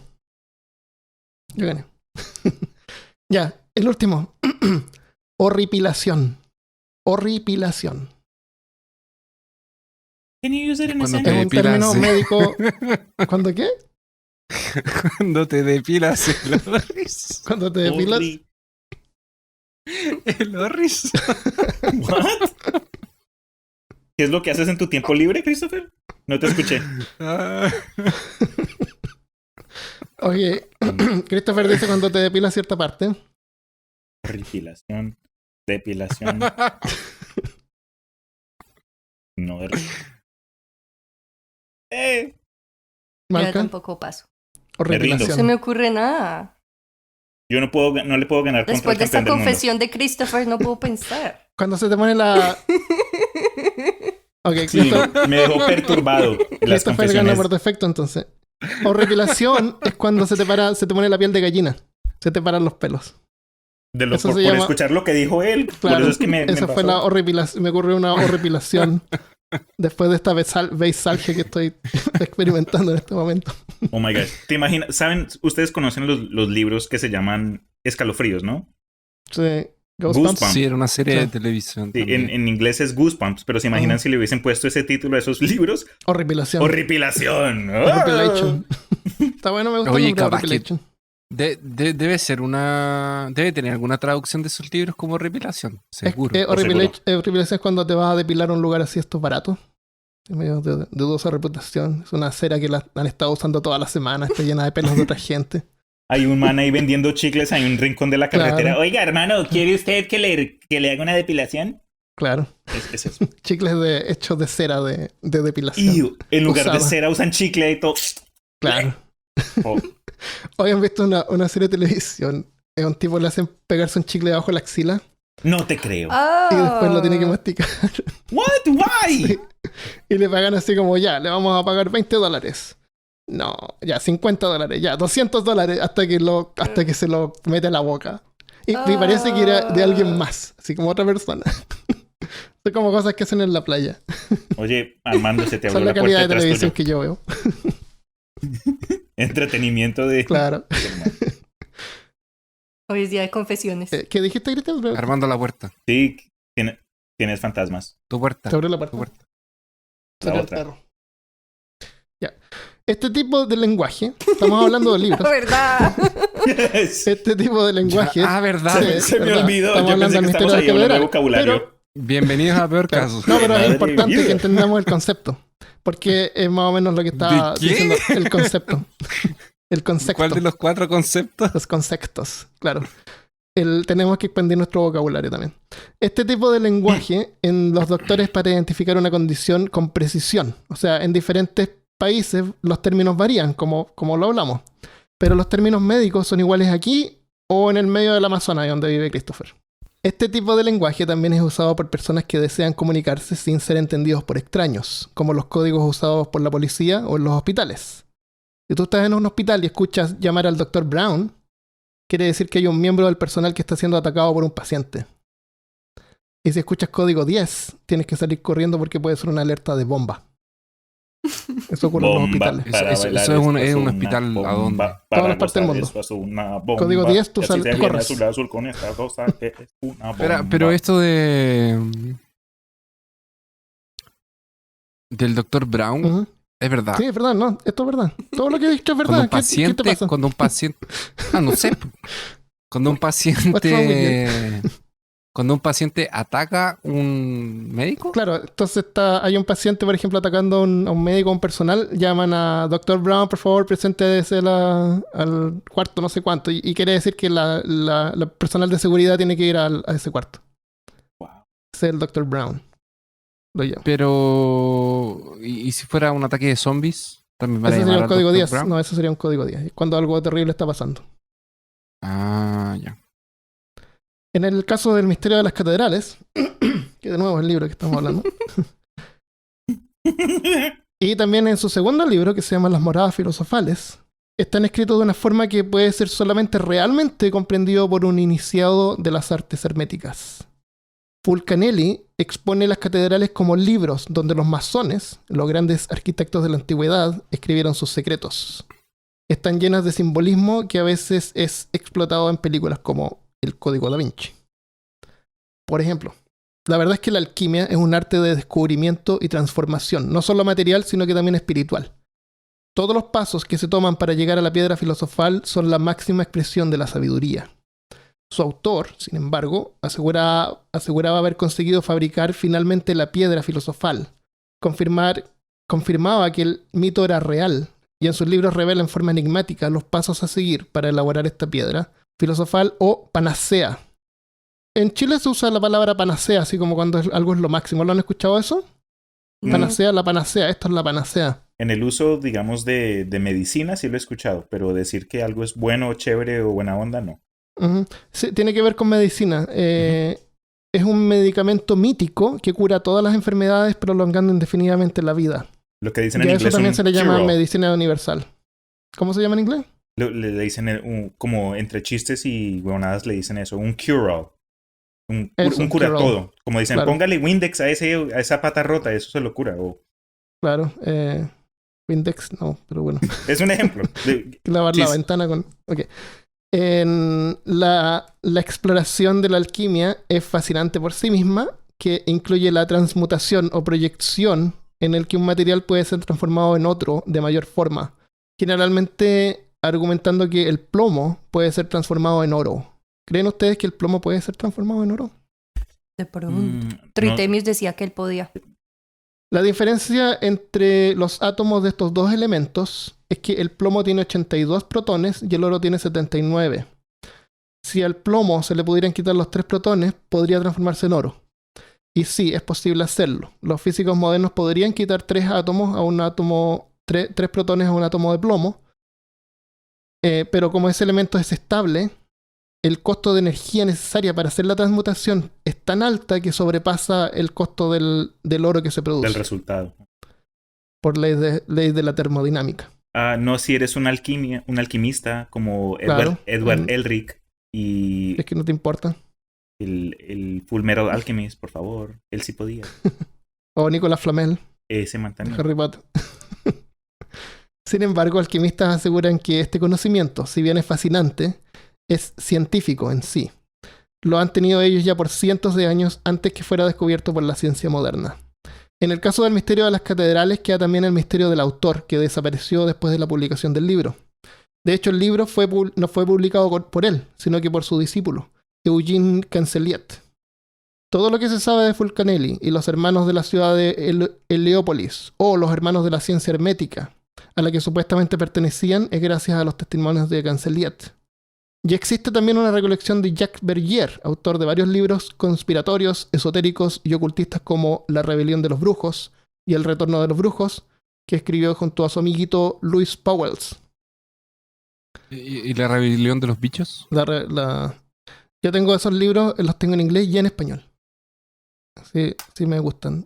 Ya, el último. Horripilación. Horripilación. Can you use it in a Cuando Es te sentence? un depilas, término sí. médico. ¿Cuándo qué? Cuando te depilas el orris. Cuando te depilas. El orris. What? ¿Qué es lo que haces en tu tiempo libre, Christopher? No te escuché. Ah. Oye, Christopher dice cuando te depilas cierta parte. Horripilación. Depilación. No. Yo Malca. tampoco paso. rindo. No se me Horripilación. ocurre nada. Yo no le puedo ganar Después contra de el esta campeón del mundo. confesión de Christopher no puedo pensar. Cuando se te pone la. Ok, Sí, me dejó perturbado las Christopher gana confesiones. por defecto entonces. Horripilación es cuando se te pone la piel de gallina. Se te paran los pelos. Eso Por se llama- escuchar lo que dijo él. Por Claro, eso es que me esa fue pasó. la horripilación. Me ocurrió una horripilación después de esta beisalgia que estoy experimentando en este momento. Oh my God. ¿Te imaginas? ¿Saben? Ustedes conocen los libros que se llaman Escalofríos, ¿no? Sí. Goosebumps. Goosebumps. Sí, era una serie Sí. de televisión. Sí, también. en inglés es Goosebumps, pero se imaginan Ujú. si le hubiesen puesto ese título a esos libros. Horripilación. Horripilación. Horripilation. Está bueno, me gusta Oye, el nombre, capaz que- Horripilation. Debe ser una... Debe tener alguna traducción de esos libros como horripilación. Seguro. Horripilación es cuando te vas a depilar a un lugar así, estos baratos. Es medio de dudosa reputación. Es una cera que la han estado usando toda la semana. Está llena de pelos de otra gente. Hay un man ahí vendiendo chicles en un rincón de la carretera. Claro. Oiga, hermano, ¿quiere usted que le haga una depilación? Claro. Es eso. Chicles hechos de cera de depilación. Y en lugar de Usada. cera usan chicle y todo. Claro. Oh, Hoy han visto una serie de televisión. A un tipo le hacen pegarse un chicle debajo de la axila. No te creo. Y después lo tiene que masticar. What? Why? Sí. Y le pagan así como, ya, le vamos a pagar $20. No, ya, $50, ya, $200 hasta que se lo mete a la boca. Y parece que era de alguien más, así como otra persona. Son como cosas que hacen en la playa. Oye, Armando, se te abrió Son la la calidad puerta de detrás televisión tuyo. que yo veo. Entretenimiento de... Claro. Hoy es día de confesiones. ¿Qué dijiste, Cristian? Armando la puerta. Sí, tienes fantasmas. Tu puerta. Se abrió la Tu puerta. puerta. Se abrió el otra. perro. Ya. Este tipo de lenguaje, estamos hablando de libros. ¿Verdad? Este tipo de lenguaje. ¿Verdad? Sí, Se me ¿verdad? olvidó. Estamos Yo hablando pensé del que misterio estamos de ahí hablando de catedral. vocabulario. Bienvenidos a Peor Caso. No, pero es Madre importante mía. que entendamos el concepto. Porque es más o menos lo que está ¿De qué? diciendo el concepto. El concepto. ¿Cuál de los 4 conceptos? Los conceptos, claro. Tenemos que expandir nuestro vocabulario también. Este tipo de lenguaje en los doctores para identificar una condición con precisión. O sea, en diferentes países los términos varían, como lo hablamos. Pero los términos médicos son iguales aquí o en el medio del Amazonas, donde vive Christopher. Este tipo de lenguaje también es usado por personas que desean comunicarse sin ser entendidos por extraños, como los códigos usados por la policía o en los hospitales. Si tú estás en un hospital y escuchas llamar al Dr. Brown, quiere decir que hay un miembro del personal que está siendo atacado por un paciente. Y si escuchas código 10, tienes que salir corriendo porque puede ser una alerta de bomba. Eso ocurre en los hospitales. Eso es un hospital a dónde. Todas las partes del mundo. Código 10, tú corres. Azul con esta cosa que es una bomba. Pero esto del Dr. Brown Ujú. es verdad. Sí, es verdad, no, esto es verdad. Todo lo que he dicho es verdad. ¿Qué te pasa? Cuando un paciente... no sé. Cuando un paciente ataca un médico. Claro, entonces hay un paciente, por ejemplo, atacando a un médico o un personal, llaman a Dr. Brown, por favor, preséntese al cuarto no sé cuánto, y quiere decir que la personal de seguridad tiene que ir a ese cuarto. Wow. Ese es el Dr. Brown. Lo llamo. Pero... ¿Y si fuera un ataque de zombies? ¿También van a Ese llamar sería un al código Dr. 10. Brown? No, eso sería un código 10. Cuando algo terrible está pasando. Ah, ya. En el caso del misterio de las catedrales, que de nuevo es el libro que estamos hablando, y también en su segundo libro, que se llama Las Moradas Filosofales, están escritos de una forma que puede ser solamente realmente comprendido por un iniciado de las artes herméticas. Fulcanelli expone las catedrales como libros donde los masones, los grandes arquitectos de la antigüedad, escribieron sus secretos. Están llenas de simbolismo que a veces es explotado en películas como El Código Da Vinci. Por ejemplo, la verdad es que la alquimia es un arte de descubrimiento y transformación, no solo material, sino que también espiritual. Todos los pasos que se toman para llegar a la piedra filosofal son la máxima expresión de la sabiduría. Su autor, sin embargo, aseguraba haber conseguido fabricar finalmente la piedra filosofal. Confirmaba que el mito era real, y en sus libros revela en forma enigmática los pasos a seguir para elaborar esta piedra filosofal o panacea. En Chile se usa la palabra panacea, así como cuando algo es lo máximo. ¿Lo han escuchado eso? No. Panacea, la panacea, esto es la panacea. En el uso, digamos, de medicina sí lo he escuchado, pero decir que algo es bueno, chévere o buena onda, no. Uh-huh. Sí, tiene que ver con medicina. Es un medicamento mítico que cura todas las enfermedades prolongando indefinidamente la vida. Lo que dicen Y en a inglés eso también se le llama cure-all. medicina universal. ¿Cómo se llama en inglés? Le dicen, como entre chistes y huevonadas le dicen eso, un cure-all. Un cura cure-all. todo. Como dicen, Claro. póngale Windex a esa pata rota, eso se lo cura. Claro. Windex, no, pero bueno. Es un ejemplo. Lavar Sí. la ventana con... Ok. La exploración de la alquimia es fascinante por sí misma, que incluye la transmutación o proyección en el que un material puede ser transformado en otro de mayor forma. Generalmente argumentando que el plomo puede ser transformado en oro. ¿Creen ustedes que el plomo puede ser transformado en oro? De pronto. Tritemius decía que él podía. La diferencia entre los átomos de estos dos elementos es que el plomo tiene 82 protones y el oro tiene 79. Si al plomo se le pudieran quitar los 3 protones, podría transformarse en oro. Y sí, es posible hacerlo. Los físicos modernos podrían quitar 3 átomos a un átomo, 3 protones a un átomo de plomo, pero como ese elemento es estable, el costo de energía necesaria para hacer la transmutación es tan alta que sobrepasa el costo del oro que se produce. Del resultado. Por ley de la termodinámica. No si eres un alquimista como Edward Elric y... Es que no te importa. El Full Metal Alchemist, por favor. Él sí podía. O Nicolas Flamel. Ese man también. Harry Potter. Sin embargo, alquimistas aseguran que este conocimiento, si bien es fascinante, es científico en sí. Lo han tenido ellos ya por cientos de años antes que fuera descubierto por la ciencia moderna. En el caso del misterio de las catedrales queda también el misterio del autor, que desapareció después de la publicación del libro. De hecho, el libro no fue publicado por él, sino que por su discípulo, Eugene Canceliet. Todo lo que se sabe de Fulcanelli y los hermanos de la ciudad de Heliópolis, o los hermanos de la ciencia hermética, a la que supuestamente pertenecían, es gracias a los testimonios de Canceliet. Y existe también una recolección de Jacques Bergier, autor de varios libros conspiratorios, esotéricos y ocultistas como La rebelión de los brujos y El retorno de los brujos, que escribió junto a su amiguito Louis Pauwels. ¿Y la rebelión de los bichos? Yo tengo esos libros, los tengo en inglés y en español. Sí me gustan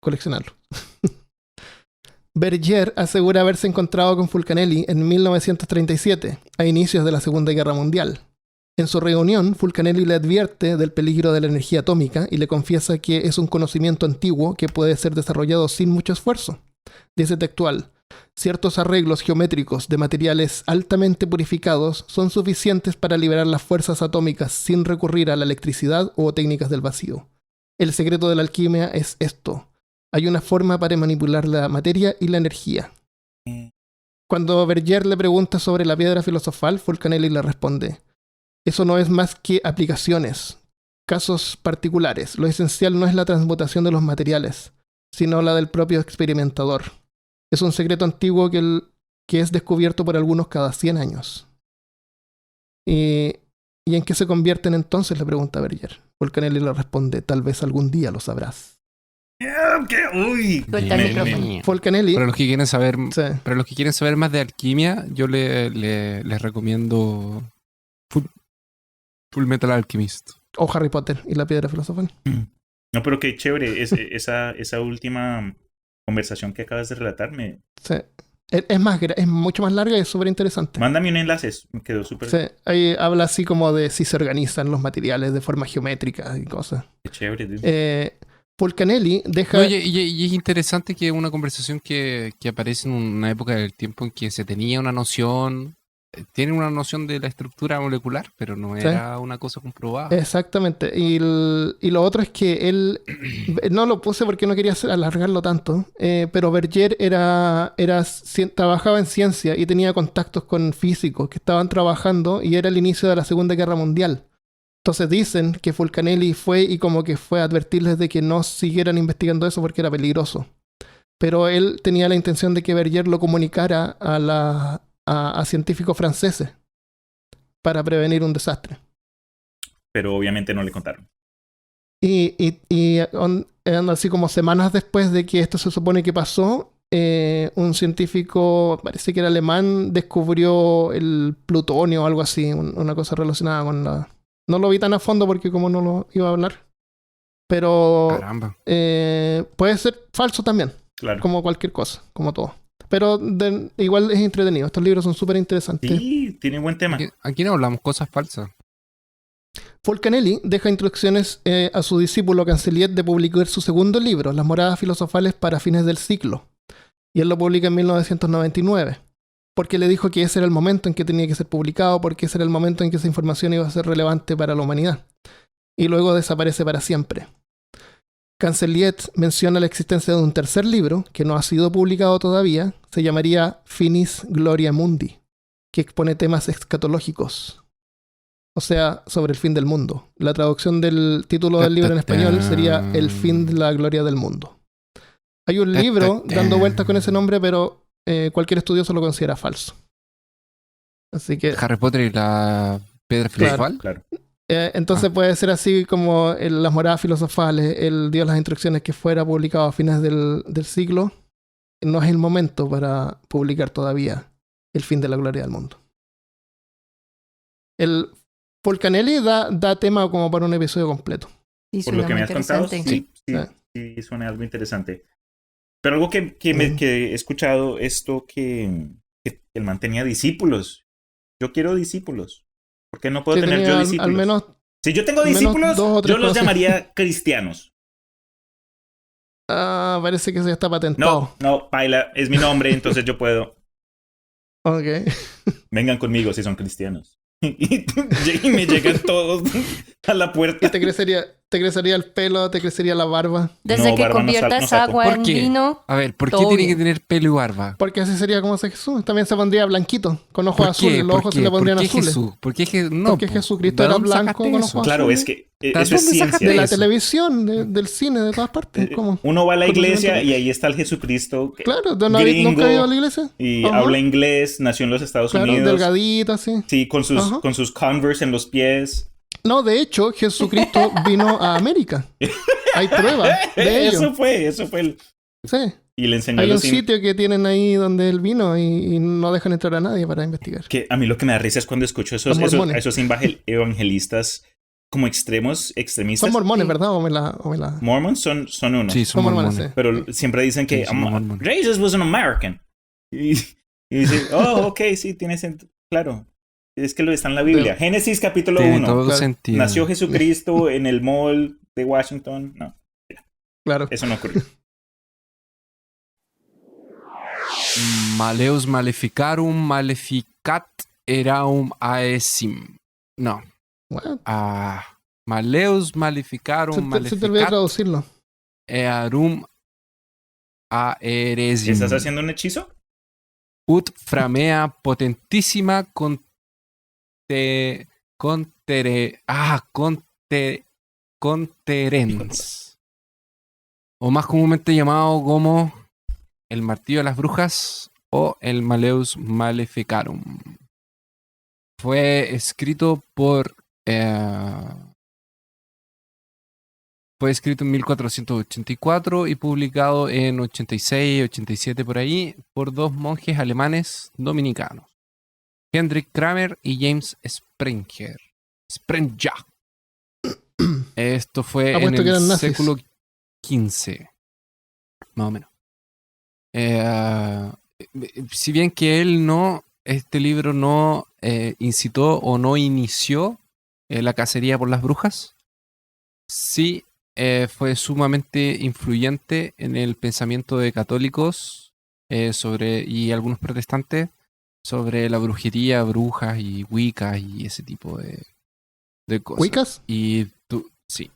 coleccionarlos. Bergier asegura haberse encontrado con Fulcanelli en 1937, a inicios de la Segunda Guerra Mundial. En su reunión, Fulcanelli le advierte del peligro de la energía atómica y le confiesa que es un conocimiento antiguo que puede ser desarrollado sin mucho esfuerzo. Dice textual: ciertos arreglos geométricos de materiales altamente purificados son suficientes para liberar las fuerzas atómicas sin recurrir a la electricidad o técnicas del vacío. El secreto de la alquimia es esto. Hay una forma para manipular la materia y la energía. Cuando Bergier le pregunta sobre la piedra filosofal, Fulcanelli le responde: eso no es más que aplicaciones, casos particulares. Lo esencial no es la transmutación de los materiales, sino la del propio experimentador. Es un secreto antiguo que es descubierto por algunos cada 100 años. ¿Y en qué se convierten entonces?, le pregunta Bergier. Fulcanelli le responde: tal vez algún día lo sabrás. Uy, Fulcanelli. Para los que quieren saber, para los que quieren saber más de alquimia, yo les recomiendo Full Metal Alchemist. O Harry Potter y la piedra filosofal. No, pero qué chévere. Esa última conversación que acabas de relatarme. Sí. Es mucho más larga y es súper interesante. Mándame un enlace, me quedó súper... Sí, ahí habla así como de si se organizan los materiales de forma geométrica y cosas. Qué chévere, tío. Fulcanelli deja... Oye, y es interesante que una conversación que aparece en una época del tiempo en que se tenía una noción... Tienen una noción de la estructura molecular, pero no era una cosa comprobada. Exactamente. Y lo otro es que él... No lo puse porque no quería alargarlo tanto, pero Bergier trabajaba en ciencia y tenía contactos con físicos que estaban trabajando y era el inicio de la Segunda Guerra Mundial. Entonces dicen que Fulcanelli fue y como que fue a advertirles de que no siguieran investigando eso porque era peligroso. Pero él tenía la intención de que Bergier lo comunicara a científicos franceses para prevenir un desastre. Pero obviamente no le contaron. Y así como semanas después de que esto se supone que pasó, un científico, parece que era alemán, descubrió el plutonio o algo así, una cosa relacionada con la... No lo vi tan a fondo porque como no lo iba a hablar. Pero puede ser falso también. Claro. Como cualquier cosa, como todo. Pero igual es entretenido. Estos libros son súper interesantes. Sí, tiene buen tema. Aquí no hablamos cosas falsas. Fulcanelli deja instrucciones a su discípulo Canceliet de publicar su segundo libro, Las moradas filosofales para fines del siglo. Y él lo publica en 1999. Porque le dijo que ese era el momento en que tenía que ser publicado, porque ese era el momento en que esa información iba a ser relevante para la humanidad. Y luego desaparece para siempre. Canceliet menciona la existencia de un tercer libro, que no ha sido publicado todavía, se llamaría Finis Gloria Mundi, que expone temas escatológicos, o sea, sobre el fin del mundo. La traducción del título del libro en español sería El fin de la gloria del mundo. Hay un libro dando vueltas con ese nombre, pero cualquier estudioso lo considera falso. Así que... Harry Potter y la piedra filosofal. Claro. Entonces puede ser así como las moradas filosofales, él dio las instrucciones que fuera publicado a fines del siglo. No es el momento para publicar todavía El fin de la gloria del mundo. El Fulcanelli da tema como para un episodio completo. Sí, Por lo que me has contado, interesante. sí, suena algo interesante. Pero algo que he escuchado, que el man tenía discípulos. Yo quiero discípulos. ¿Por qué no puedo tener yo discípulos? Al menos, si yo tengo discípulos, yo los llamaría cristianos. Parece que se está patentado. No, Paila, es mi nombre, entonces yo puedo. Ok. Vengan conmigo si son cristianos. Y me llegan todos a la puerta. ¿Y te crecería el pelo? ¿Te crecería la barba? Desde que conviertas agua en vino. A ver, ¿por qué tiene que tener pelo y barba? Porque así sería como hace Jesús. También se pondría blanquito, con ojos azules. Los ojos se le pondrían azules. Porque Jesucristo era blanco con ojos azules. Claro, es que eso es ciencia. De la televisión, del cine, de todas partes. ¿Cómo? Uno va a la iglesia y ahí está el Jesucristo. Claro, ¿nunca ha ido a la iglesia? Y habla inglés, nació en los Estados Unidos. Delgadito, así. Sí, con sus Converse en los pies. No, de hecho, Jesucristo vino a América. Hay pruebas de ello. Eso fue el... Sí. Y le enseñó Hay un sitio que tienen ahí donde él vino y no dejan entrar a nadie para investigar. Que a mí lo que me da risa es cuando escucho esos evangelistas como extremistas. Son mormones, ¿verdad? Mormons son uno. Sí, son mormones. Sí. Pero siempre dicen que Jesus was an American. Y dicen, ok, sí, tiene sentido. Claro. Es que lo está en la Biblia. Génesis capítulo 1. Todo sentido. Nació Jesucristo en el mall de Washington. No. Claro. Eso no ocurrió. Maleus maleficarum maleficat eram aesim. No. What? Maleus maleficarum maleficat. Se te olvidó traducirlo. Earum aeresim. ¿Estás haciendo un hechizo? Ut framea potentissima conterens. O más comúnmente llamado como el martillo de las brujas o el Maleus Maleficarum. Fue escrito fue escrito en 1484 y publicado en 86, 87 por ahí por dos monjes alemanes dominicanos, Hendrik Kramer y James Sprenger. Esto fue en el século XV, más o menos. Si bien que este libro no incitó o no inició la cacería por las brujas, sí fue sumamente influyente en el pensamiento de católicos y algunos protestantes sobre la brujería, brujas y wiccas y ese tipo de cosas. ¿Wiccas? Sí.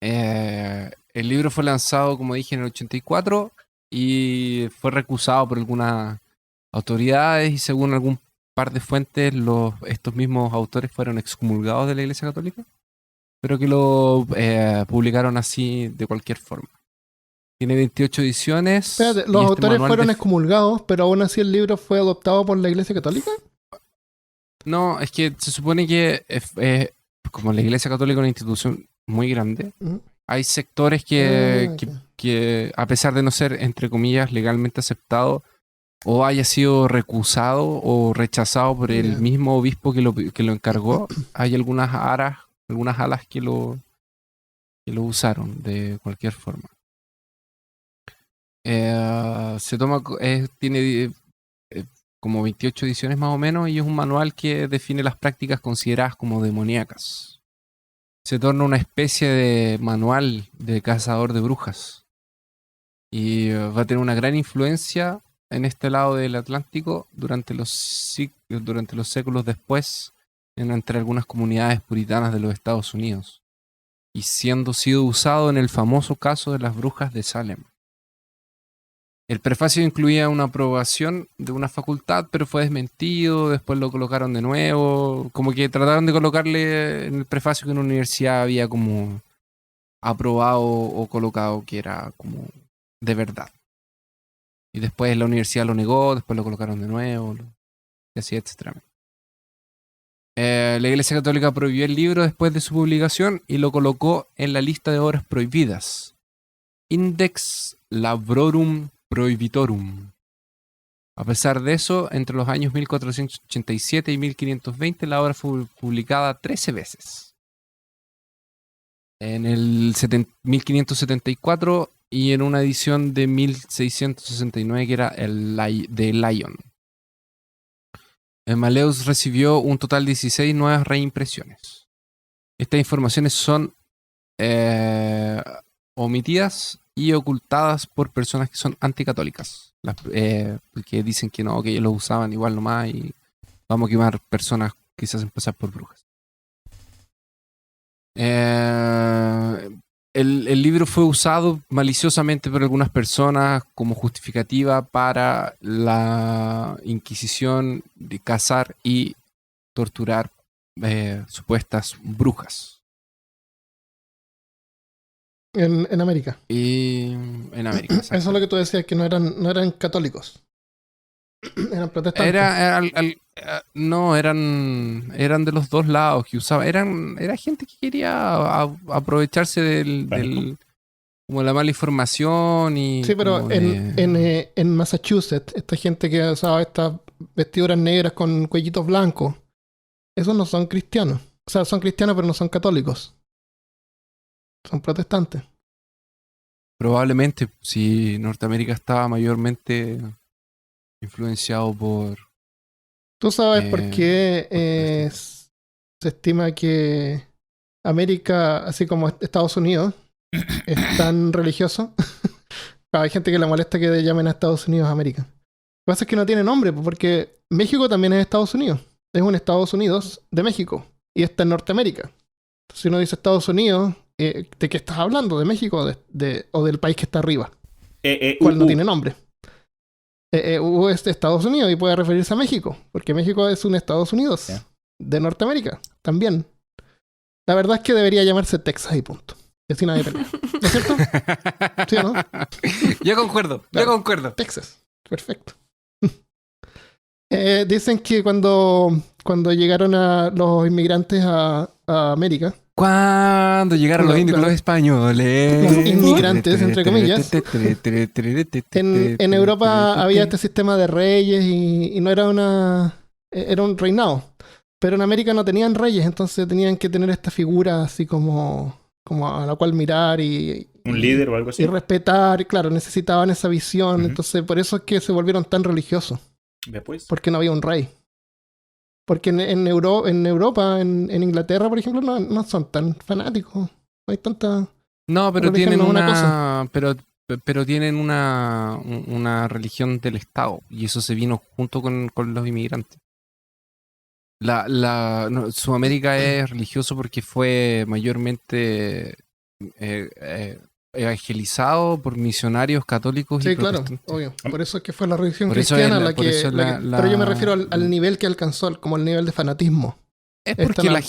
El libro fue lanzado, como dije, en el 84 y fue recusado por algunas autoridades y según algún par de fuentes estos mismos autores fueron excomulgados de la Iglesia Católica, pero que lo publicaron así de cualquier forma. Tiene 28 ediciones. Espérate, los autores fueron excomulgados, pero aún así el libro fue adoptado por la Iglesia Católica. No, es que se supone que como la Iglesia Católica es una institución muy grande, hay sectores que a pesar de no ser, entre comillas, legalmente aceptado, o haya sido recusado o rechazado por el mismo obispo que lo encargó, hay algunas alas que lo usaron de cualquier forma. Tiene como 28 ediciones más o menos y es un manual que define las prácticas consideradas como demoníacas. Se torna una especie de manual de cazador de brujas y va a tener una gran influencia en este lado del Atlántico durante los séculos después entre algunas comunidades puritanas de los Estados Unidos y sido usado en el famoso caso de las brujas de Salem. El prefacio incluía una aprobación de una facultad, pero fue desmentido, después lo colocaron de nuevo, como que trataron de colocarle en el prefacio que una universidad había como aprobado o colocado que era como de verdad. Y después la universidad lo negó, después lo colocaron de nuevo, y así, etc. La Iglesia Católica prohibió el libro después de su publicación y lo colocó en la lista de obras prohibidas. Index Labrorum Prohibitorum. A pesar de eso, entre los años 1487 y 1520 la obra fue publicada 13 veces. En el 1574 y en una edición de 1669 que era de Lyon. Malleus recibió un total de 16 nuevas reimpresiones. Estas informaciones son omitidas y ocultadas por personas que son anticatólicas, que dicen que no, que ellos lo usaban igual nomás y vamos a quemar personas quizás empezar por brujas. El libro fue usado maliciosamente por algunas personas como justificativa para la Inquisición de cazar y torturar supuestas brujas. En América. Y en América. Eso es lo que tú decías, que no eran católicos. Eran protestantes. Eran de los dos lados que usaban. Era gente que quería aprovecharse del como la mala información y. Sí, pero en Massachusetts, esta gente que usaba estas vestiduras negras con cuellitos blancos, esos no son cristianos. O sea, son cristianos, pero no son católicos. Son protestantes. Probablemente, si Norteamérica estaba mayormente influenciado por... ¿Tú sabes por qué se estima que América, así como Estados Unidos, es tan religioso? Hay gente que le molesta que llamen a Estados Unidos América. Lo que pasa es que no tiene nombre, porque México también es Estados Unidos. Es un Estados Unidos de México y está en Norteamérica. Entonces, si uno dice Estados Unidos, ¿de qué estás hablando? ¿De México o del país que está arriba? ¿Cuál no tiene nombre? Es de Estados Unidos y puede referirse a México, porque México es un Estados Unidos de Norteamérica también. La verdad es que debería llamarse Texas y punto. Y así nadie pelea. ¿No es cierto? ¿Sí o no? Yo concuerdo, claro, yo concuerdo. Texas, perfecto. Dicen que cuando llegaron los inmigrantes a América, cuando llegaron los indios, los españoles, los inmigrantes, entre comillas, en Europa había este sistema de reyes y no era era un reinado. Pero en América no tenían reyes, entonces tenían que tener esta figura así como a la cual mirar y un líder o algo así. Y respetar, claro, necesitaban esa visión. Entonces por eso es que se volvieron tan religiosos. Pues. Porque no había un rey. Porque en Europa, en Inglaterra, por ejemplo, no son tan fanáticos. No hay tanta... No, pero tienen pero tienen una religión del Estado. Y eso se vino junto con los inmigrantes. Sudamérica es religioso porque fue mayormente evangelizado por misionarios católicos y protestantes. Sí, claro, obvio. Por eso es que fue la religión cristiana pero yo me refiero al nivel que alcanzó, como el nivel de fanatismo. Es porque la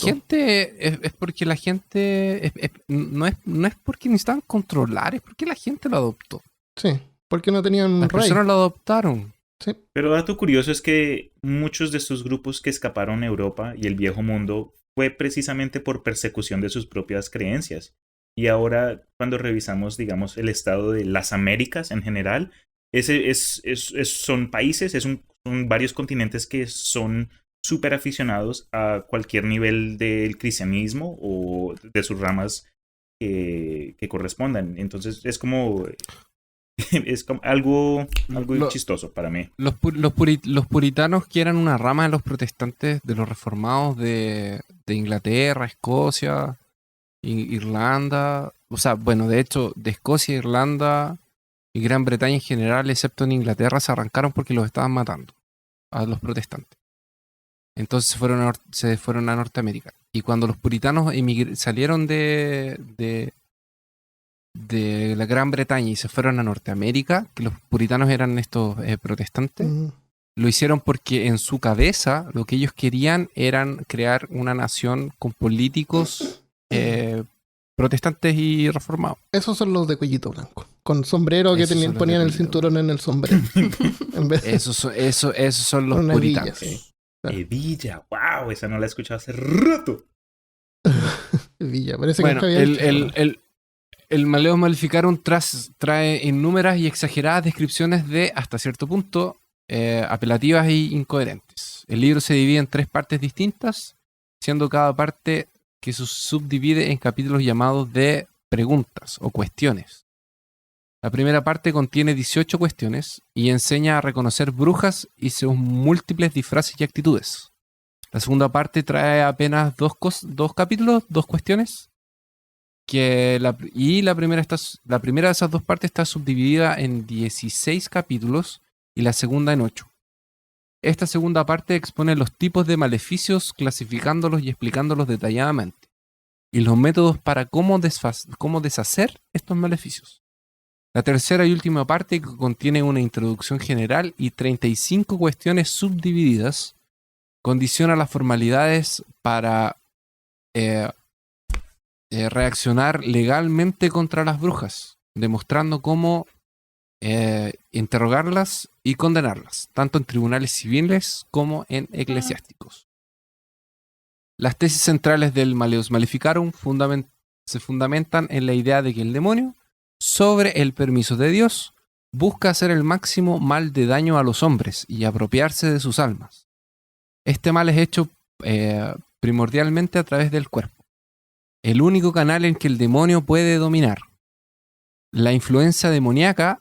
gente no es porque necesitaban controlar, es porque la gente lo adoptó. Sí, porque no tenían un rey. Las personas lo adoptaron. Sí. Pero dato curioso es que muchos de estos grupos que escaparon a Europa y el viejo mundo fue precisamente por persecución de sus propias creencias. Y ahora, cuando revisamos, digamos, el estado de las Américas en general, son países, son varios continentes que son súper aficionados a cualquier nivel del cristianismo o de sus ramas que correspondan. Entonces, es como algo chistoso para mí. Los puritanos, que eran una rama de los protestantes, de los reformados de Inglaterra, Escocia, Irlanda, o sea, bueno, de hecho, de Escocia, Irlanda y Gran Bretaña en general, excepto en Inglaterra, se arrancaron porque los estaban matando a los protestantes. Entonces se fueron a Norteamérica. Y cuando los puritanos salieron de la Gran Bretaña y se fueron a Norteamérica, que los puritanos eran estos protestantes, lo hicieron porque en su cabeza lo que ellos querían eran crear una nación con políticos protestantes y reformados. Esos son los de cuellito blanco, con sombrero que ponían el cinturón en el sombrero. Esos son los puritanos. Hebilla, wow, esa no la he escuchado hace rato. Hebilla, parece bueno, que había el Malleus Maleficarum trae innúmeras y exageradas descripciones de, hasta cierto punto, apelativas e incoherentes. El libro se divide en 3 partes distintas, siendo cada parte que se subdivide en capítulos llamados de preguntas o cuestiones. La primera parte contiene 18 cuestiones y enseña a reconocer brujas y sus múltiples disfraces y actitudes. La segunda parte trae apenas 2 capítulos, 2 cuestiones. La primera de esas 2 partes está subdividida en 16 capítulos y la segunda en 8. Esta segunda parte expone los tipos de maleficios, clasificándolos y explicándolos detalladamente, y los métodos para cómo deshacer estos maleficios. La tercera y última parte contiene una introducción general y 35 cuestiones subdivididas, condiciona las formalidades para reaccionar legalmente contra las brujas, demostrando cómo interrogarlas y condenarlas, tanto en tribunales civiles como en eclesiásticos. Las tesis centrales del Malleus Maleficarum se fundamentan en la idea de que el demonio, sobre el permiso de Dios, busca hacer el máximo mal de daño a los hombres y apropiarse de sus almas. Este mal es hecho primordialmente a través del cuerpo, el único canal en que el demonio puede dominar. La influencia demoníaca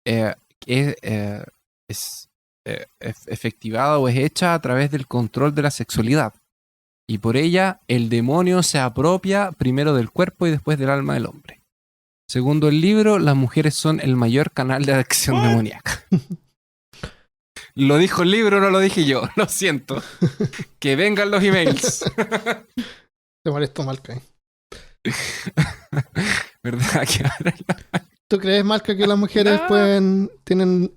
es efectivada o es hecha a través del control de la sexualidad, y por ella el demonio se apropia primero del cuerpo y después del alma del hombre. Segundo el libro, las mujeres son el mayor canal de acción demoníaca. Lo dijo el libro, no lo dije yo, lo siento. Que vengan los emails. Te molestó, Malca. ¿Verdad? Que ahora ¿Tú crees, Malca, que las mujeres tienen...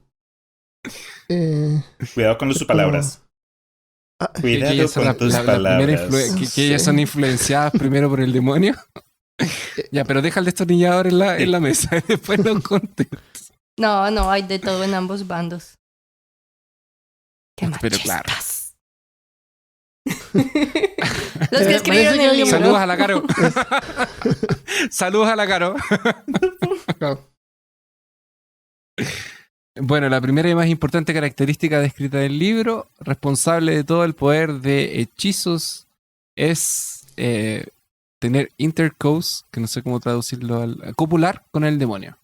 Cuidado con sus palabras. Cuidado con tus palabras. Que ellas son influenciadas primero por el demonio. Ya, pero deja el destornillador en la mesa y después nos contestas. No, hay de todo en ambos bandos. ¡Qué machistas! Pero claro. Los que escribieron el libro. Saludos a la Caro. Saludos a la Caro. Bueno, la primera y más importante característica descrita en el libro, responsable de todo el poder de hechizos, es tener intercourse, que no sé cómo traducirlo, copular con el demonio.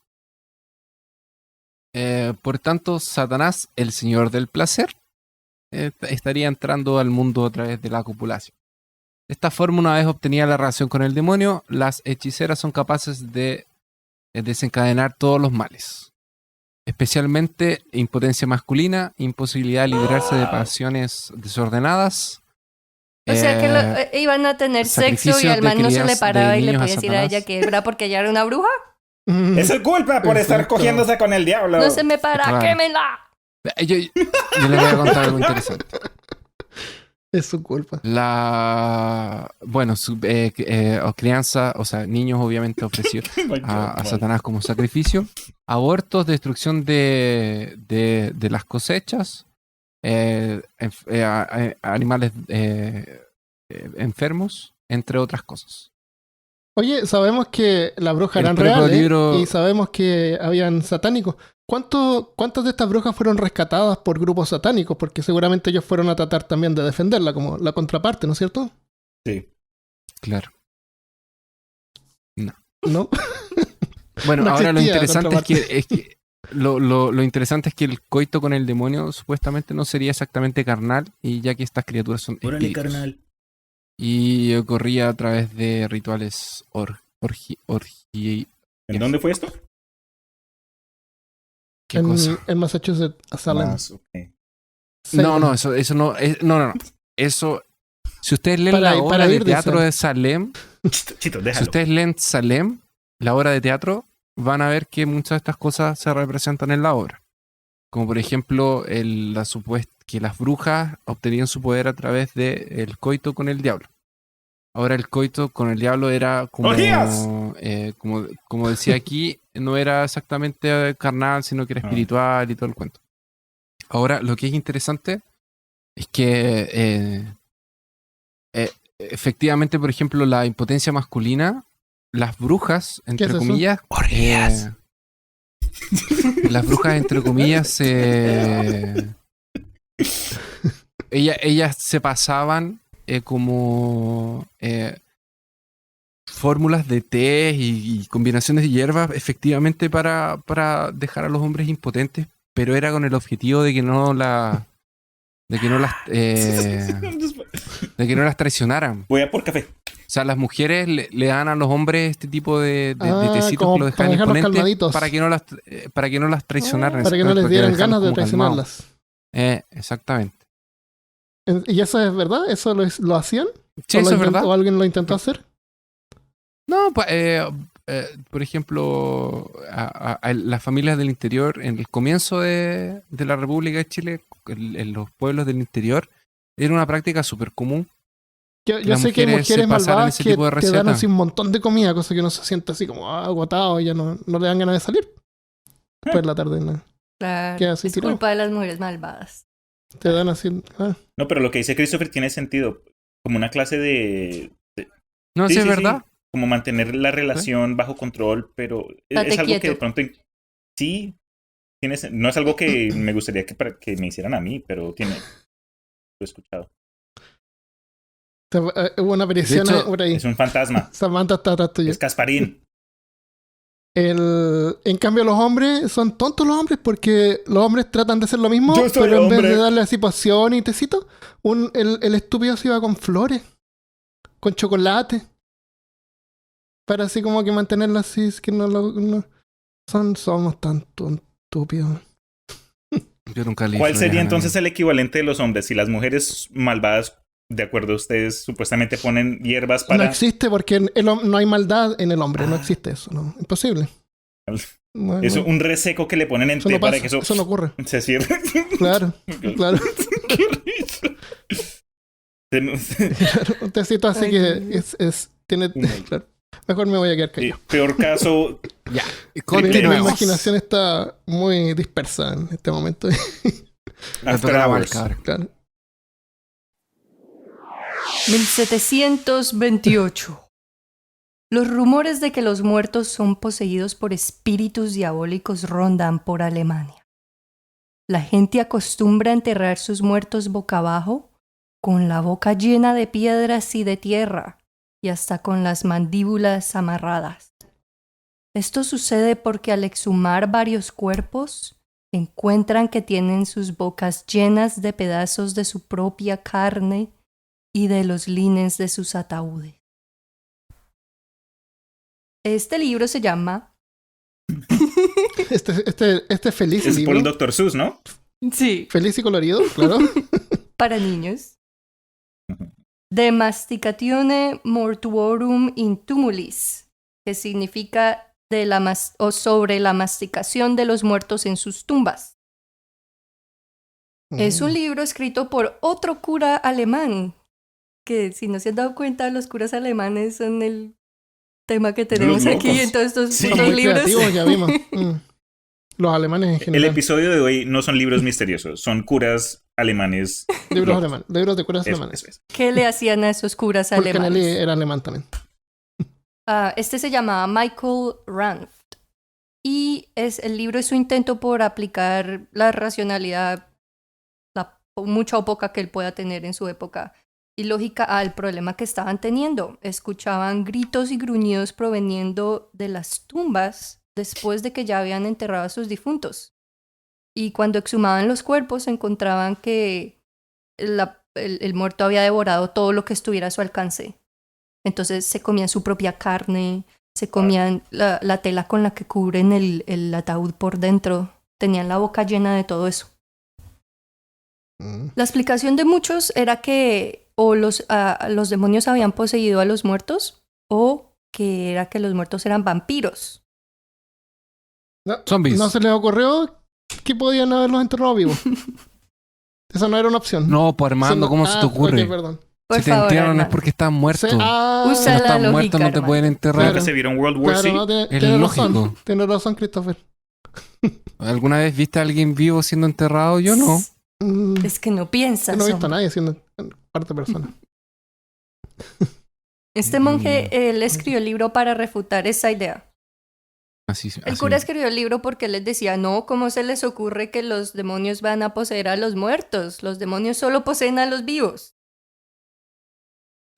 Por tanto, Satanás, el señor del placer, estaría entrando al mundo a través de la copulación. De esta forma, una vez obtenida la relación con el demonio, las hechiceras son capaces de desencadenar todos los males, especialmente impotencia masculina, imposibilidad de librarse de pasiones desordenadas. O sea que iban a tener sexo y al man no se le paraba y le podía decir a ella que era porque ella era una bruja. Es su culpa por estar cogiéndose con el diablo. No se me para, claro. ¡Quémela! Yo les voy a contar algo interesante. Es su culpa. Crianza, o sea, niños obviamente ofrecidos a Satanás como sacrificio, abortos, destrucción de las cosechas, animales enfermos, entre otras cosas. Oye, sabemos que las brujas eran reales y sabemos que habían satánicos. ¿Cuántas de estas brujas fueron rescatadas por grupos satánicos? Porque seguramente ellos fueron a tratar también de defenderla, como la contraparte, ¿no es cierto? Sí. Claro. No. ¿No? Bueno, no ahora lo interesante es que lo interesante es que el coito con el demonio supuestamente no sería exactamente carnal, y ya que estas criaturas son espíritus. Carnal. Y ocurría a través de rituales ¿En dónde fue esto? ¿Qué cosa? En Massachusetts, Salem. Okay. No, eso no. No. Eso, si ustedes leen la obra de teatro de Salem, Chito, déjalo. Si ustedes leen Salem, la obra de teatro, van a ver que muchas de estas cosas se representan en la obra. Como por ejemplo, que las brujas obtenían su poder a través del coito con el diablo. Ahora el coito con el diablo era como decía aquí, no era exactamente carnal, sino que era espiritual y todo el cuento. Ahora, lo que es interesante es que efectivamente, por ejemplo, la impotencia masculina, las brujas, entre comillas, Las brujas, entre comillas, ellas se pasaban como fórmulas de té y combinaciones de hierbas efectivamente para dejar a los hombres impotentes, pero era con el objetivo de que no las traicionaran. Voy a por café. O sea, las mujeres le dan a los hombres este tipo de tecitos que lo dejan imponentes para que no las traicionaran. Para que no les dieran ganas de traicionarlas. Exactamente. ¿Y eso es verdad? ¿Eso lo hacían? Sí, eso es verdad. ¿O alguien lo intentó hacer? No, por ejemplo, a las familias del interior, en el comienzo de la República de Chile, en los pueblos del interior, era una práctica súper común. Yo sé que hay mujeres malvadas que te dan así un montón de comida, cosa que uno se siente así como agotado y ya no le dan ganas de salir. Después de la tarde, ¿no? Claro, es culpa de las mujeres malvadas. Te dan así... No, pero lo que dice Christopher tiene sentido. Como una clase de... No, sí, es verdad. Sí. Como mantener la relación bajo control, pero es algo que de pronto... Sí, no es algo que me gustaría que me hicieran a mí, pero lo he escuchado. Hubo una aparición por ahí. Es un fantasma. Samantha está atrás tuyo. Es Casparín. En cambio, los hombres son tontos los hombres porque los hombres tratan de hacer lo mismo, pero en vez de darle así poción y tecito, el estúpido se iba con flores, con chocolate, para así como que mantenerlo así, es que somos tan estúpidos. Yo nunca leí. ¿Cuál sería entonces el equivalente de los hombres? Si las mujeres malvadas, de acuerdo a ustedes, supuestamente ponen hierbas para... No existe porque no hay maldad en el hombre, no existe eso, no, imposible. Es un reseco que le ponen en té para que eso no ocurre. Se cierre. Claro. Qué risa. Un tecito así que tiene... Claro. Mejor me voy a quedar callado. Peor caso... Ya. Mi imaginación está muy dispersa en este momento. After Hours. Claro. 1728. Los rumores de que los muertos son poseídos por espíritus diabólicos rondan por Alemania. La gente acostumbra enterrar sus muertos boca abajo, con la boca llena de piedras y de tierra, y hasta con las mandíbulas amarradas. Esto sucede porque al exhumar varios cuerpos, encuentran que tienen sus bocas llenas de pedazos de su propia carne y de los lines de sus ataúdes. Este libro se llama... Este feliz es libro. por el Dr. Seuss, ¿no? Sí. Feliz y colorido, claro. Para niños. De Masticatione Mortuorum in Tumulis, que significa sobre la masticación de los muertos en sus tumbas. Es un libro escrito por otro cura alemán, que si no se han dado cuenta, los curas alemanes son el tema que tenemos aquí en todos estos putos libros. Ya vimos. Los alemanes en general. El episodio de hoy no son libros misteriosos, son curas alemanes. Libros de curas alemanes. ¿Qué le hacían a esos curas alemanes? Porque Nelly era alemán también. Este se llamaba Michael Ranft. Y el libro es su intento por aplicar la racionalidad, mucha o poca que él pueda tener en su época, y lógica al problema que estaban teniendo. Escuchaban gritos y gruñidos proveniendo de las tumbas después de que ya habían enterrado a sus difuntos. Y cuando exhumaban los cuerpos encontraban que el muerto había devorado todo lo que estuviera a su alcance. Entonces se comían su propia carne, se comían la tela con la que cubren el ataúd por dentro. Tenían la boca llena de todo eso. La explicación de muchos era que o los demonios habían poseído a los muertos o que era que los muertos eran vampiros. Zombies. ¿No se les ocurrió que podían haberlos enterrado vivos? Esa no era una opción. No, pues Armando, ¿cómo se te ocurre? Okay, perdón. Si te entierran es porque están muertos. Si no están muertos no te pueden enterrar. Claro, se vieron World War Z. No, es lógico. Tienes razón, Christopher. ¿Alguna vez viste a alguien vivo siendo enterrado? Yo no. Es que no piensas. Yo no he visto a nadie siendo parte persona. Este monje, él escribió el libro para refutar esa idea. El cura escribió el libro porque les decía, no, ¿cómo se les ocurre que los demonios van a poseer a los muertos? Los demonios solo poseen a los vivos.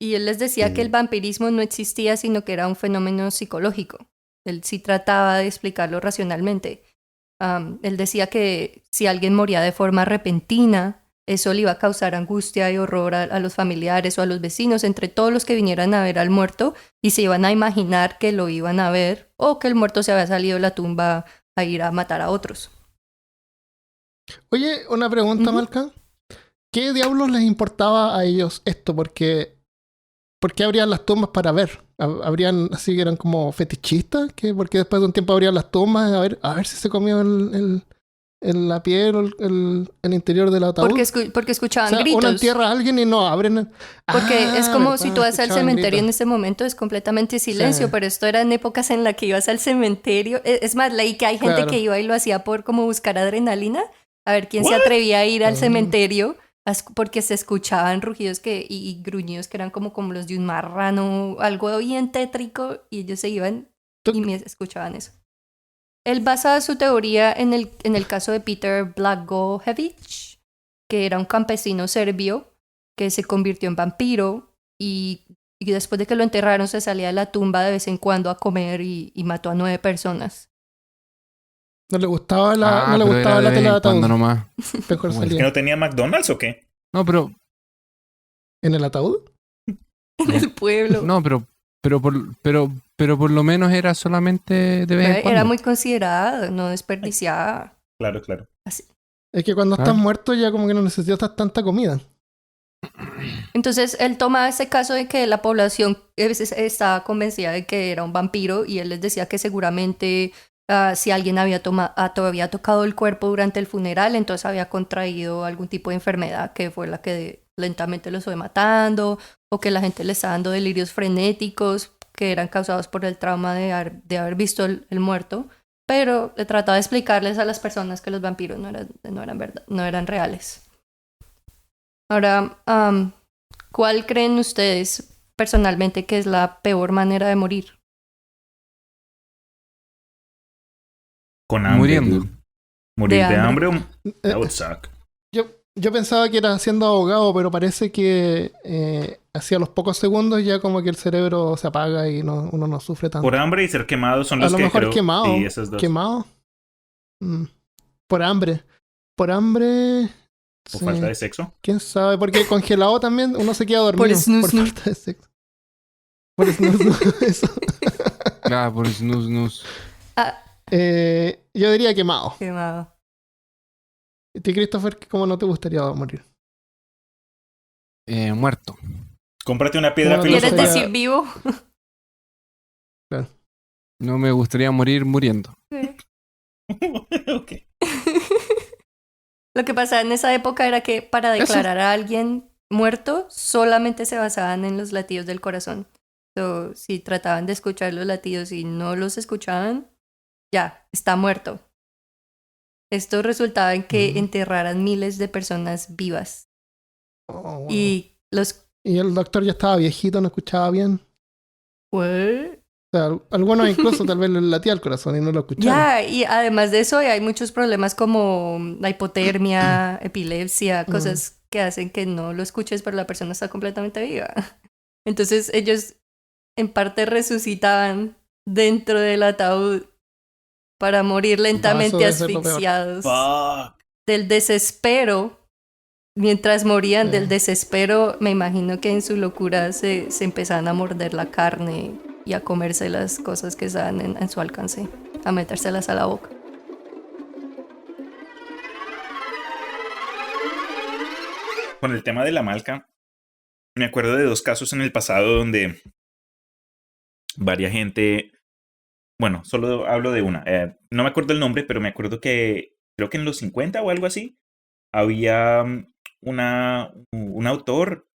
Y él les decía que el vampirismo no existía, sino que era un fenómeno psicológico. Él sí trataba de explicarlo racionalmente. Él decía que si alguien moría de forma repentina, eso le iba a causar angustia y horror a los familiares o a los vecinos, entre todos los que vinieran a ver al muerto y se iban a imaginar que lo iban a ver o que el muerto se había salido de la tumba a ir a matar a otros. Oye, una pregunta, Malca. ¿Qué diablos les importaba a ellos esto? ¿Por qué abrían las tumbas para ver? ¿Habrían así que eran como fetichistas? Porque después de un tiempo abrían las tumbas a ver si se comió la piel o el interior del ataúd? Porque escuchaban gritos. Uno entierra a alguien y no abren. Porque es como verdad, si tú vas al cementerio gritos. en ese momento, es completamente silencio, pero esto era en épocas en las que ibas al cementerio. Es más, leí que hay gente que iba y lo hacía por como buscar adrenalina, a ver quién se atrevía a ir al cementerio, porque se escuchaban rugidos y gruñidos que eran como los de un marrano, algo bien tétrico, y ellos se iban y escuchaban eso. Él basa su teoría en el caso de Peter Blagojevich, que era un campesino serbio que se convirtió en vampiro y después de que lo enterraron se salía de la tumba de vez en cuando a comer y mató a 9 personas. ¿No le gustaba la tela de ataúd? Nomás. Mejor ¿Es salía. que no tenía McDonald's o qué? No, pero... ¿En el ataúd? En el pueblo. No, pero por lo menos era solamente de vez en cuando. Era muy considerado, no desperdiciaba. Claro. Así. Es que cuando estás muerto ya como que no necesitas tanta comida. Entonces él toma ese caso de que la población estaba convencida de que era un vampiro y él les decía que seguramente si alguien había tocado el cuerpo durante el funeral, entonces había contraído algún tipo de enfermedad que fue la que lentamente los fue matando, o que la gente le estaba dando delirios frenéticos que eran causados por el trauma de haber visto el muerto, pero le trataba de explicarles a las personas que los vampiros no eran reales. Ahora, ¿cuál creen ustedes personalmente que es la peor manera de morir? Con hambre. Muriendo. ¿Morir de hambre? That would suck. Yo pensaba que era siendo ahogado, pero parece que hacia los pocos segundos ya como que el cerebro se apaga y uno no sufre tanto. Por hambre y ser quemado son los que... A lo mejor creo, quemado. Sí, esos dos. ¿Quemado? Por hambre. Por hambre... ¿O falta de sexo? ¿Quién sabe? Porque congelado también uno se queda dormido. Por snus. Por falta de sexo. Por snus. Eso. Claro, por snus. Yo diría quemado. Quemado. ¿Y ti, Christopher, cómo no te gustaría morir? Muerto. Cómprate una piedra ¿Quieres filosofal. decir vivo? Claro. No me gustaría morir muriendo. Ok. Lo que pasaba en esa época era que para declarar a alguien muerto solamente se basaban en los latidos del corazón. Si trataban de escuchar los latidos y no los escuchaban, ya, está muerto. Esto resultaba en que enterraran miles de personas vivas. Oh, wow. Y el doctor ya estaba viejito, no escuchaba bien. ¿What? O sea, algunos incluso tal vez le latía el corazón y no lo escuchaban. Ya, y además de eso hay muchos problemas como la hipotermia, epilepsia, cosas que hacen que no lo escuches, pero la persona está completamente viva. Entonces ellos en parte resucitaban dentro del ataúd para morir lentamente asfixiados. Del desespero, mientras morían del desespero, me imagino que en su locura se empezaban a morder la carne y a comerse las cosas que estaban en su alcance, a metérselas a la boca. Con el tema de la malca, me acuerdo de 2 casos en el pasado donde varia gente... Bueno, solo hablo de una. No me acuerdo el nombre, pero me acuerdo que creo que en los 50 o algo así, había un autor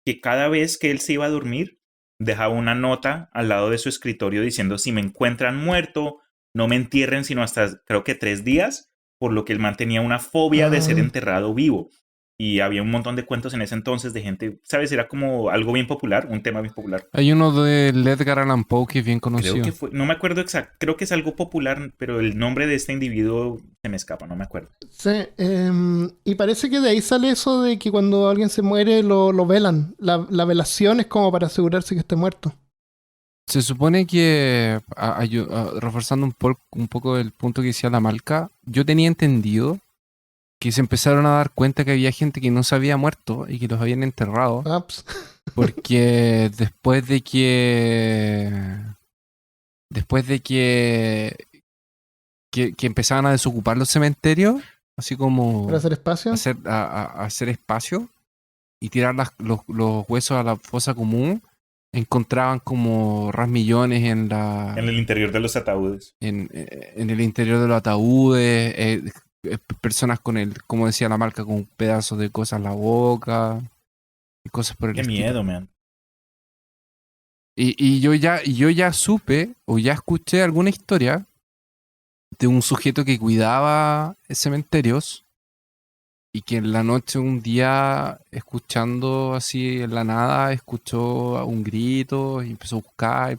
que cada vez que él se iba a dormir, dejaba una nota al lado de su escritorio diciendo: si me encuentran muerto, no me entierren sino hasta creo que 3 días, por lo que él mantenía una fobia de ser enterrado vivo. y había un montón de cuentos en ese entonces de gente, ¿sabes? Era como algo bien popular, un tema bien popular. Hay uno de Edgar Allan Poe que es bien conocido. Creo que fue, no me acuerdo exacto, creo que es algo popular, pero el nombre de este individuo se me escapa, no me acuerdo. Sí, y parece que de ahí sale eso de que cuando alguien se muere lo velan. La velación es como para asegurarse que esté muerto. Se supone que, reforzando un poco el punto que decía la Malca, yo tenía entendido que se empezaron a dar cuenta que había gente que no se había muerto y que los habían enterrado. Porque después de que empezaban a desocupar los cementerios, así como para hacer espacio, hacer espacio y tirar los huesos a la fosa común, encontraban como rasmillones en el interior de los ataúdes. En el interior de los ataúdes, personas como decía la Malca, con pedazos de cosas en la boca y cosas por el estilo. Qué miedo, man. Y yo ya supe o ya escuché alguna historia de un sujeto que cuidaba cementerios y que en la noche un día, escuchando así en la nada, escuchó un grito y empezó a buscar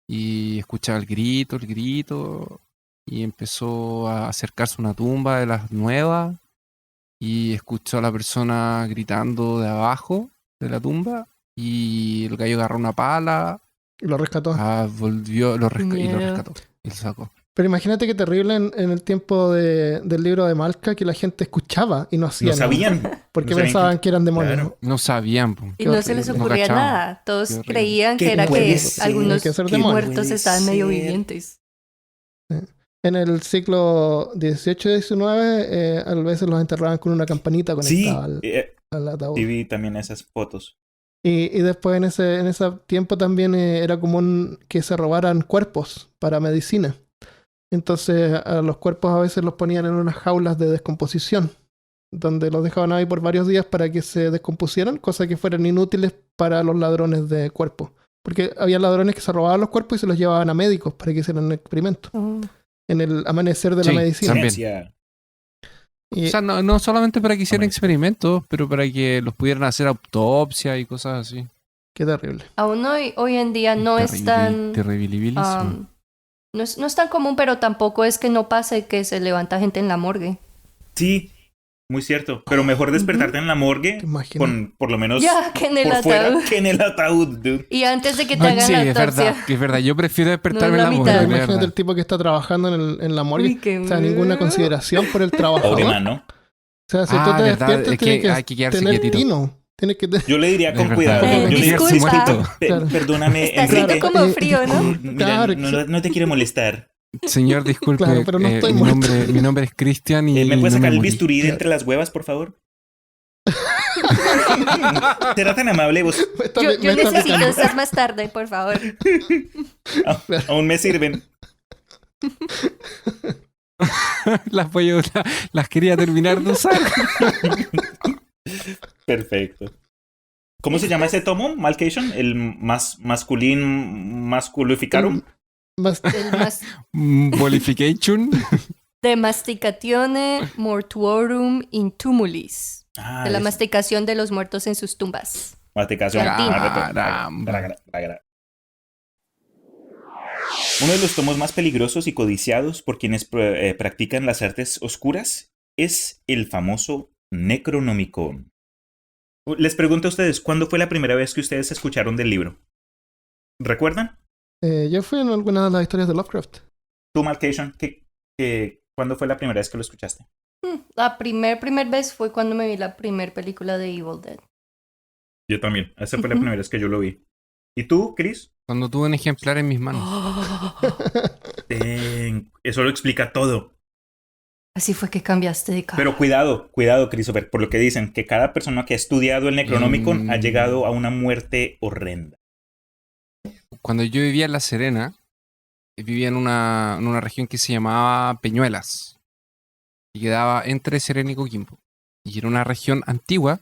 y escuchaba el grito y empezó a acercarse a una tumba de las nuevas y escuchó a la persona gritando de abajo de la tumba y el gallo agarró una pala y lo rescató. Volvió, y lo rescató y lo sacó. Pero imagínate qué terrible en el tiempo del libro de Malca que la gente escuchaba y no hacía nada. No sabían. Porque pensaban que eran demonios. Claro. No sabían. Y no se les ocurría nada. Todos creían que era que algunos muertos estaban medio vivientes. En el siglo XVIII y XIX, a veces los enterraban con una campanita conectada al ataúd. Sí, vi también esas fotos. Y después en ese tiempo también era común que se robaran cuerpos para medicina. Entonces a los cuerpos a veces los ponían en unas jaulas de descomposición, donde los dejaban ahí por varios días para que se descompusieran, cosas que fueran inútiles para los ladrones de cuerpos. Porque había ladrones que se robaban los cuerpos y se los llevaban a médicos para que hicieran experimentos. En el amanecer de la medicina. También. O sea, no solamente para que hicieran experimentos, pero para que los pudieran hacer autopsia y cosas así. Qué terrible. Aún hoy en día no es tan... No es tan común, pero tampoco es que no pase que se levanta gente en la morgue. Sí, muy cierto. Pero mejor despertarte en la morgue con por lo menos que en el por ataúd. Fuera que en el ataúd, dude. Y antes de que te hagan la autopsia. Es verdad. Yo prefiero despertarme en la morgue. Imagínate el tipo que está trabajando en la morgue. O sea, ninguna consideración por el trabajador. Pobre man, ¿no? O sea, si tú te despiertas, tienes que tener tino. Yo le diría con cuidado. Yo le diría, perdóname, Está Enrique. como frío, ¿no? Mira, no te quiero molestar. Señor, disculpe. Claro, pero no estoy mi nombre es Cristian y ¿me puedes sacar el bisturí de entre las huevas, por favor? ¿Será tan amable vos? Yo necesito esas más tarde, por favor. Aún me sirven. Las quería terminar de usar. Perfecto. ¿Cómo se llama ese tomo? Malcation, el masculificarum. Bolification. De masticatione mortuorum in tumulis. De la masticación de los muertos en sus tumbas. Masticación. Uno de los tomos más peligrosos y codiciados por quienes practican las artes oscuras es el famoso Necronomicon. Les pregunto a ustedes, ¿cuándo fue la primera vez que ustedes escucharon del libro? ¿Recuerdan? Yo fui en alguna de las historias de Lovecraft. ¿Tú, Malcation, cuándo fue la primera vez que lo escuchaste? La primer vez fue cuando me vi la primera película de Evil Dead. Yo también. Esa fue la primera vez que yo lo vi. ¿Y tú, Chris? Cuando tuve un ejemplar en mis manos. Eso lo explica todo. Así fue que cambiaste de cara. Pero cuidado, Christopher, por lo que dicen, que cada persona que ha estudiado el Necronomicon ha llegado a una muerte horrenda. Cuando yo vivía en La Serena, vivía en una región que se llamaba Peñuelas y quedaba entre Serena y Coquimbo. Y era una región antigua,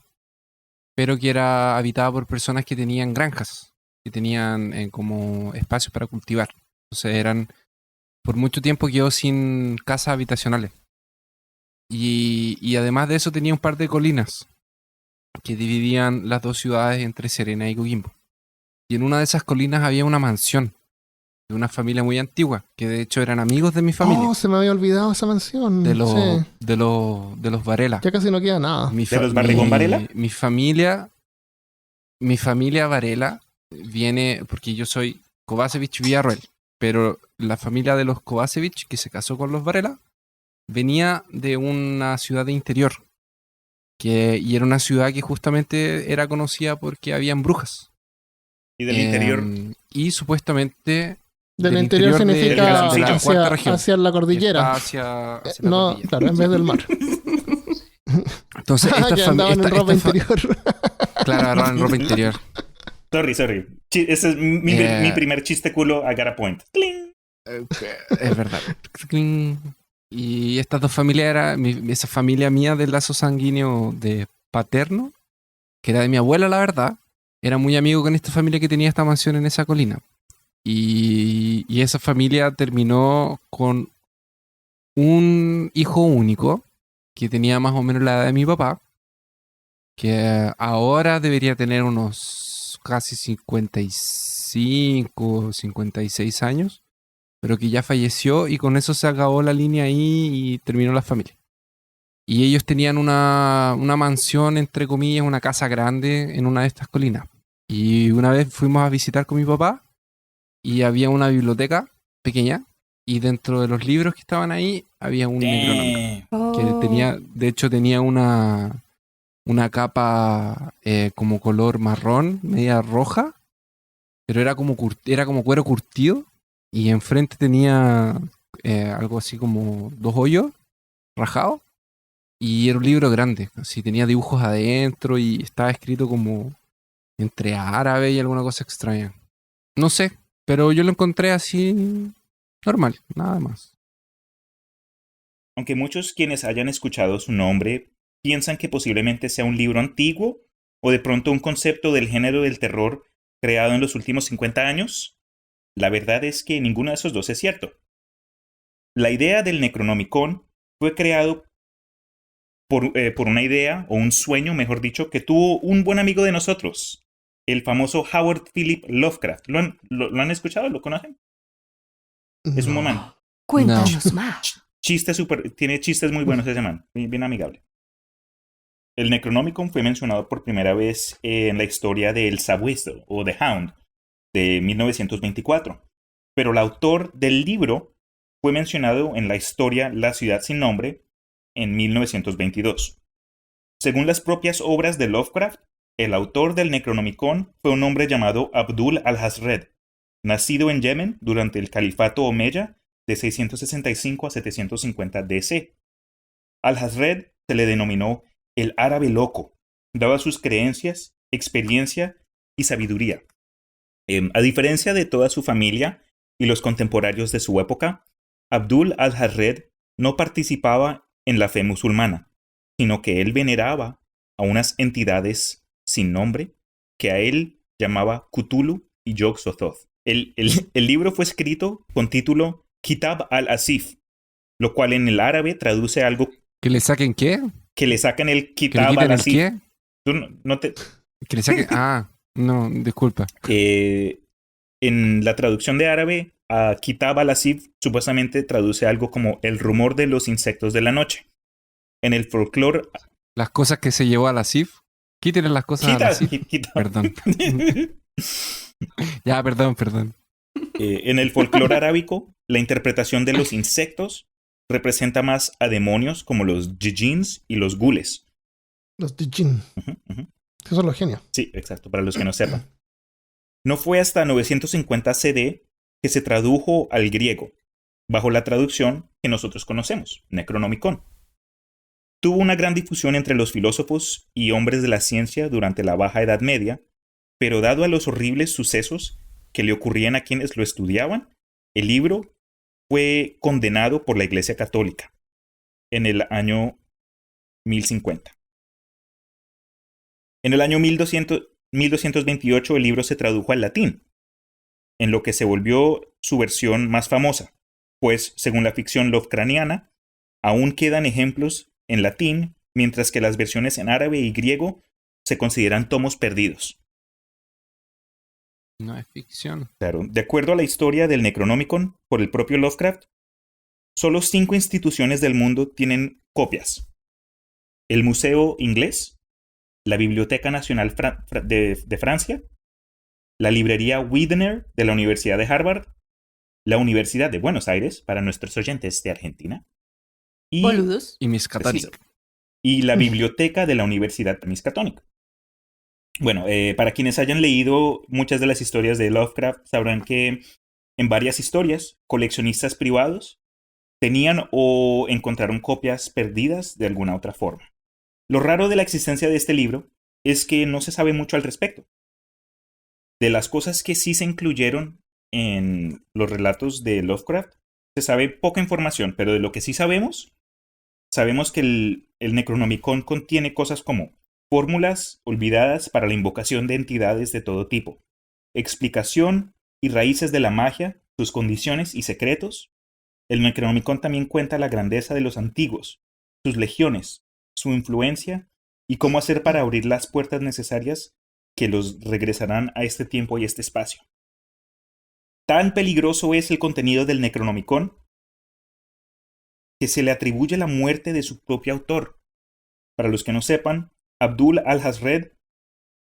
pero que era habitada por personas que tenían granjas, que tenían como espacios para cultivar. Entonces por mucho tiempo quedó sin casas habitacionales. Y además de eso tenía un par de colinas que dividían las dos ciudades entre Serena y Coquimbo. Y en una de esas colinas había una mansión de una familia muy antigua, que de hecho eran amigos de mi familia. Oh, se me había olvidado esa mansión. De los, Sí. de los Varela. Ya casi no queda nada. ¿De los Barrigón Varela? Mi familia Varela viene, porque yo soy Kovacevic Villarroel, pero la familia de los Kovacevic, que se casó con los Varela, venía de una ciudad de interior. Y era una ciudad que justamente era conocida porque habían brujas. ¿Y del interior? Y supuestamente... Del interior significa de la cuarta región. hacia la cordillera. Hacia la No, cordillera. claro, en vez del mar. Entonces, Que andaban en ropa interior. Claro, agarraban ropa interior. Sorry. Ese es mi primer chiste culo. I got a point. ¡Cling! Es verdad. Y estas dos familias esa familia mía del lazo sanguíneo de paterno, que era de mi abuela, la verdad, era muy amigo con esta familia que tenía esta mansión en esa colina. Y esa familia terminó con un hijo único que tenía más o menos la edad de mi papá, que ahora debería tener unos casi 55, 56 años, pero que ya falleció y con eso se acabó la línea ahí y terminó la familia. Y ellos tenían una mansión, entre comillas, una casa grande en una de estas colinas. Y una vez fuimos a visitar con mi papá y había una biblioteca pequeña y dentro de los libros que estaban ahí había un Necronómico. Que tenía una capa como color marrón, media roja, pero era como cuero curtido. Y enfrente tenía algo así como 2 hoyos rajados. Y era un libro grande. Así tenía dibujos adentro y estaba escrito como entre árabe y alguna cosa extraña. No sé, pero yo lo encontré así normal, nada más. Aunque muchos quienes hayan escuchado su nombre piensan que posiblemente sea un libro antiguo o de pronto un concepto del género del terror creado en los últimos 50 años, la verdad es que ninguno de esos dos es cierto. La idea del Necronomicon fue creado por una idea, o un sueño, mejor dicho, que tuvo un buen amigo de nosotros, el famoso Howard Philip Lovecraft. ¿Lo han escuchado? ¿Lo conocen? Es un man. Cuéntanos más. Tiene chistes muy buenos ese man, bien amigable. El Necronomicon fue mencionado por primera vez en la historia de El Sabueso, o The Hound, de 1924. Pero el autor del libro fue mencionado en la historia La Ciudad Sin Nombre, en 1922. Según las propias obras de Lovecraft, el autor del Necronomicon fue un hombre llamado Abdul al-Hazred, nacido en Yemen durante el califato Omeya de 665 a 750 DC. Al-Hazred se le denominó el árabe loco, dado sus creencias, experiencia y sabiduría. A diferencia de toda su familia y los contemporáneos de su época, Abdul al-Hazred no participaba en la fe musulmana, sino que él veneraba a unas entidades sin nombre que a él llamaba Cthulhu y Yog-Sothoth. El libro fue escrito con título Kitab al-Asif, lo cual en el árabe traduce algo... ¿Que le saquen qué? Que le saquen el Kitab al-Asif. ¿Qué? Que le saquen... no, disculpa. En la traducción de árabe, a Kitab al-Asif supuestamente traduce algo como el rumor de los insectos de la noche. En el folclore... Las cosas que se llevó al-Asif. Quítenle las cosas al-Asif. Perdón. Ya, perdón. En el folclore arábico, la interpretación de los insectos representa más a demonios como los djinns y los gules. Los djinn. Esos son los genios. Sí, exacto, para los que no sepan. No fue hasta 950 CD que se tradujo al griego, bajo la traducción que nosotros conocemos, Necronomicon. Tuvo una gran difusión entre los filósofos y hombres de la ciencia durante la Baja Edad Media, pero dado a los horribles sucesos que le ocurrían a quienes lo estudiaban, el libro fue condenado por la Iglesia Católica en el año 1050. En el año 1228 el libro se tradujo al latín, en lo que se volvió su versión más famosa, pues según la ficción lovecraftiana, aún quedan ejemplos en latín, mientras que las versiones en árabe y griego se consideran tomos perdidos. No es ficción. Claro, de acuerdo a la historia del Necronomicon por el propio Lovecraft, solo 5 instituciones del mundo tienen copias. El Museo Inglés, la Biblioteca Nacional de Francia, la Librería Widener de la Universidad de Harvard, la Universidad de Buenos Aires, para nuestros oyentes de Argentina, y, Boludos. Y Miskatonic. y la Biblioteca de la Universidad Miskatonic. Bueno, para quienes hayan leído muchas de las historias de Lovecraft, sabrán que en varias historias, coleccionistas privados tenían o encontraron copias perdidas de alguna otra forma. Lo raro de la existencia de este libro es que no se sabe mucho al respecto. De las cosas que sí se incluyeron en los relatos de Lovecraft, se sabe poca información, pero de lo que sí sabemos que el Necronomicon contiene cosas como fórmulas olvidadas para la invocación de entidades de todo tipo, explicación y raíces de la magia, sus condiciones y secretos. El Necronomicon también cuenta la grandeza de los antiguos, sus legiones, su influencia y cómo hacer para abrir las puertas necesarias que los regresarán a este tiempo y este espacio. Tan peligroso es el contenido del Necronomicon que se le atribuye la muerte de su propio autor. Para los que no sepan, Abdul al-Hazred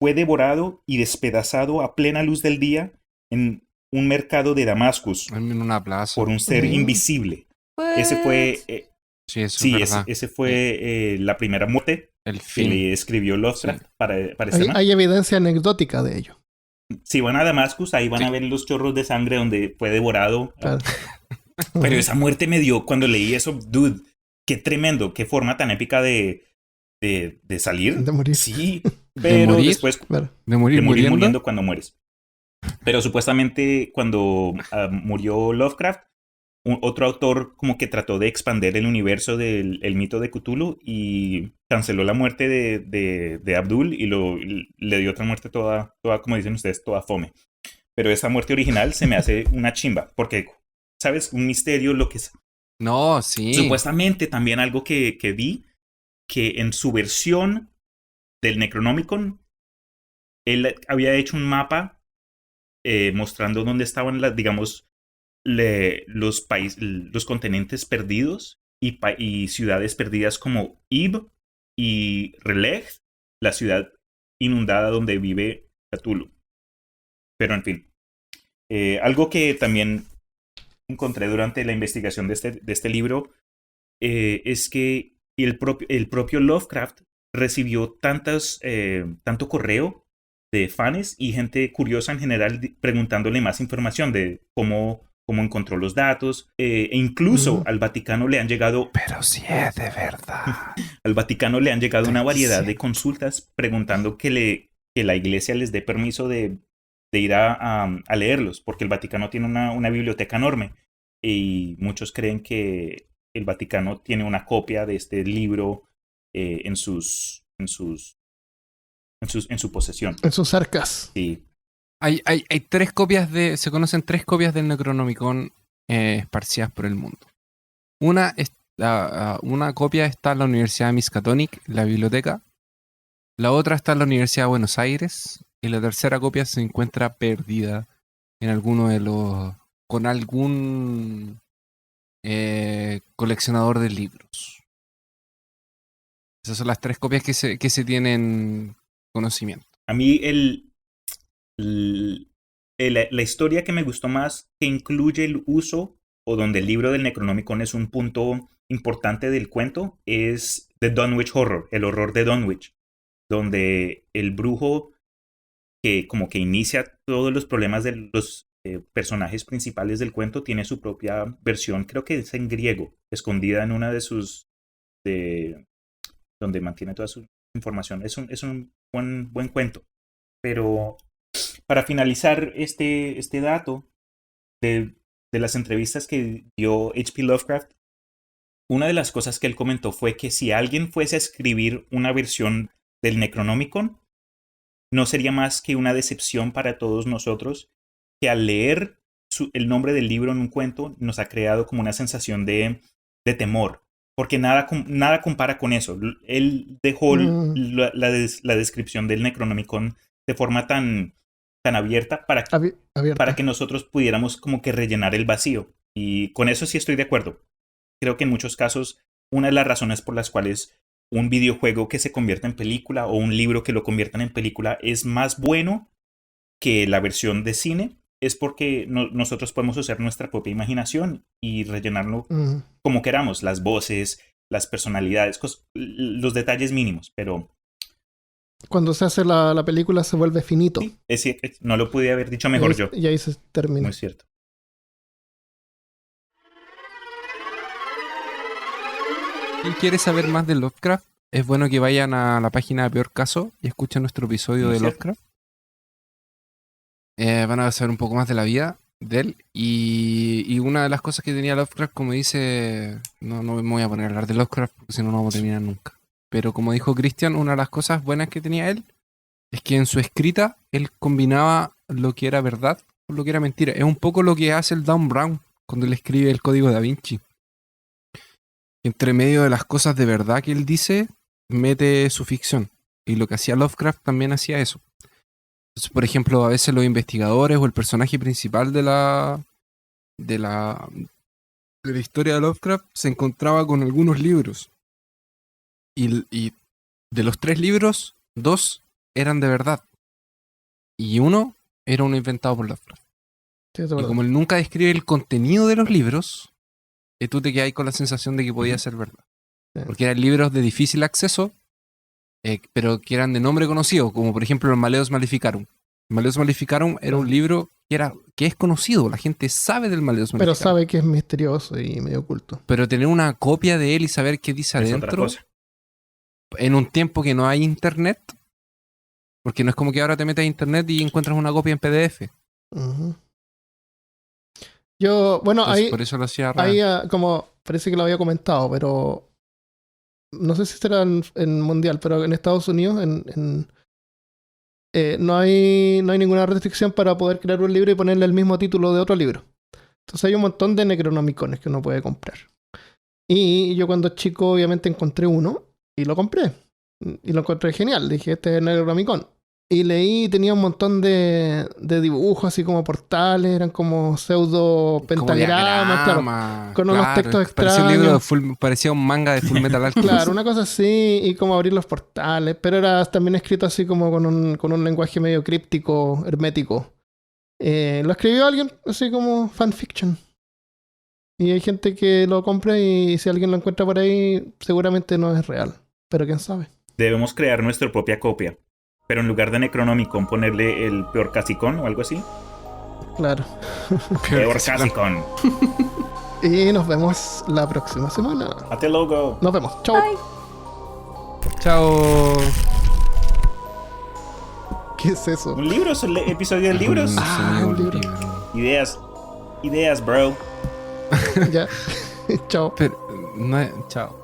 fue devorado y despedazado a plena luz del día en un mercado de Damascus En una plaza. por un ser invisible. Ese fue, ese fue la primera muerte el que fin. le escribió Lovecraft para este man. Hay evidencia anecdótica de ello. Si van a Damascus, ahí van a ver los chorros de sangre donde fue devorado. Claro. Pero esa muerte me dio, cuando leí eso, dude, qué tremendo, qué forma tan épica de salir. De morir. Sí, pero morir? después Claro. De morir muriendo cuando mueres. Pero supuestamente cuando murió Lovecraft, otro autor como que trató de expandir el universo del mito de Cthulhu y canceló la muerte de Abdul y le dio otra muerte toda, como dicen ustedes, toda fome. Pero esa muerte original se me hace una chimba, porque, ¿sabes? Un misterio, lo que es. No, sí. Supuestamente también algo que vi, que en su versión del Necronomicon, él había hecho un mapa mostrando dónde estaban digamos, los continentes perdidos y ciudades perdidas como Ib y R'lyeh, la ciudad inundada donde vive Cthulhu. Pero en fin, algo que también encontré durante la investigación de este libro es que el propio Lovecraft recibió tanto correo de fans y gente curiosa en general preguntándole más información de cómo encontró los datos, e incluso al Vaticano le han llegado... Pero sí es de verdad. Al Vaticano le han llegado una variedad de consultas preguntando que la iglesia les dé permiso de ir a leerlos, porque el Vaticano tiene una biblioteca enorme y muchos creen que el Vaticano tiene una copia de este libro en su posesión. En sus arcas. Sí. Hay 3 copias se conocen 3 copias del Necronomicon esparcidas por el mundo. Una copia está en la Universidad de Miskatonic, la biblioteca. La otra está en la Universidad de Buenos Aires. Y la tercera copia se encuentra perdida en alguno de los... con algún coleccionador de libros. Esas son las 3 copias que se tienen conocimiento. A mí la historia que me gustó más, que incluye el uso o donde el libro del Necronomicon es un punto importante del cuento, es The Dunwich Horror, el horror de Dunwich, donde el brujo que como que inicia todos los problemas de los personajes principales del cuento tiene su propia versión, creo que es en griego, escondida en una de sus... donde mantiene toda su información. Es un buen cuento. Pero para finalizar este dato de las entrevistas que dio H.P. Lovecraft, una de las cosas que él comentó fue que si alguien fuese a escribir una versión del Necronomicon, no sería más que una decepción para todos nosotros, que al leer el nombre del libro en un cuento nos ha creado como una sensación de temor, porque nada compara con eso. Él dejó la descripción del Necronomicon de forma tan abierta para que nosotros pudiéramos como que rellenar el vacío. Y con eso sí estoy de acuerdo. Creo que en muchos casos una de las razones por las cuales un videojuego que se convierta en película o un libro que lo conviertan en película es más bueno que la versión de cine es porque nosotros podemos usar nuestra propia imaginación y rellenarlo como queramos, las voces, las personalidades, los detalles mínimos, pero... Cuando se hace la película se vuelve finito. Sí, no lo pude haber dicho mejor yo. Y ahí se termina. Muy cierto. ¿Quién quiere saber más de Lovecraft? Es bueno que vayan a la página de Peor Caso y escuchen nuestro episodio de Lovecraft. Van a saber un poco más de la vida de él. Y una de las cosas que tenía Lovecraft, como dice... No me voy a poner a hablar de Lovecraft porque si no, no vamos a terminar nunca. Pero como dijo Cristian, una de las cosas buenas que tenía él es que en su escrita él combinaba lo que era verdad con lo que era mentira. Es un poco lo que hace el Dan Brown cuando él escribe el Código Da Vinci. Entre medio de las cosas de verdad que él dice, mete su ficción. Y lo que hacía Lovecraft también hacía eso. Entonces, por ejemplo, a veces los investigadores o el personaje principal de la historia de Lovecraft se encontraba con algunos libros. Y de los 3 libros, 2 eran de verdad. Y uno era uno inventado por Lovecraft. Sí, y como él nunca describe el contenido de los libros, tú te quedas con la sensación de que podía ser verdad. Sí. Porque eran libros de difícil acceso, pero que eran de nombre conocido, como por ejemplo el Malleus Maleficarum. El Malleus Maleficarum era un libro que es conocido, la gente sabe del Malleus Maleficarum. Pero sabe que es misterioso y medio oculto. Pero tener una copia de él y saber qué dice adentro, en un tiempo que no hay internet, porque no es como que ahora te metes a internet y encuentras una copia en PDF. Yo, bueno, entonces, ahí, por eso lo hacía real. Ahí como parece que lo había comentado, pero no sé si será en mundial, pero en Estados Unidos no hay ninguna restricción para poder crear un libro y ponerle el mismo título de otro libro. Entonces hay un montón de Necronomicones que uno puede comprar. Y yo cuando chico obviamente encontré uno y lo compré. Y lo encontré genial. Dije, este es el Necronomicon. Y leí, tenía un montón de dibujos, así como portales, eran como pseudo pentagramas, claro, con unos textos extraños. Parecía un manga de Full Metal Alchemist. Claro, una cosa así, y como abrir los portales, pero era también escrito así como con un lenguaje medio críptico, hermético. Lo escribió alguien, así como fanfiction. Y hay gente que lo compra y si alguien lo encuentra por ahí, seguramente no es real. Pero quién sabe. Debemos crear nuestra propia copia. Pero en lugar de Necronomicon, ponerle el Peor Casicón o algo así. Claro. Peor Casicón. Y nos vemos la próxima semana. Hasta luego. Nos vemos. Chao. Bye. Chao. ¿Qué es eso? Un libro, es el episodio de libros. Un libro. Ideas, bro. Ya. Chao. Pero, no, chao.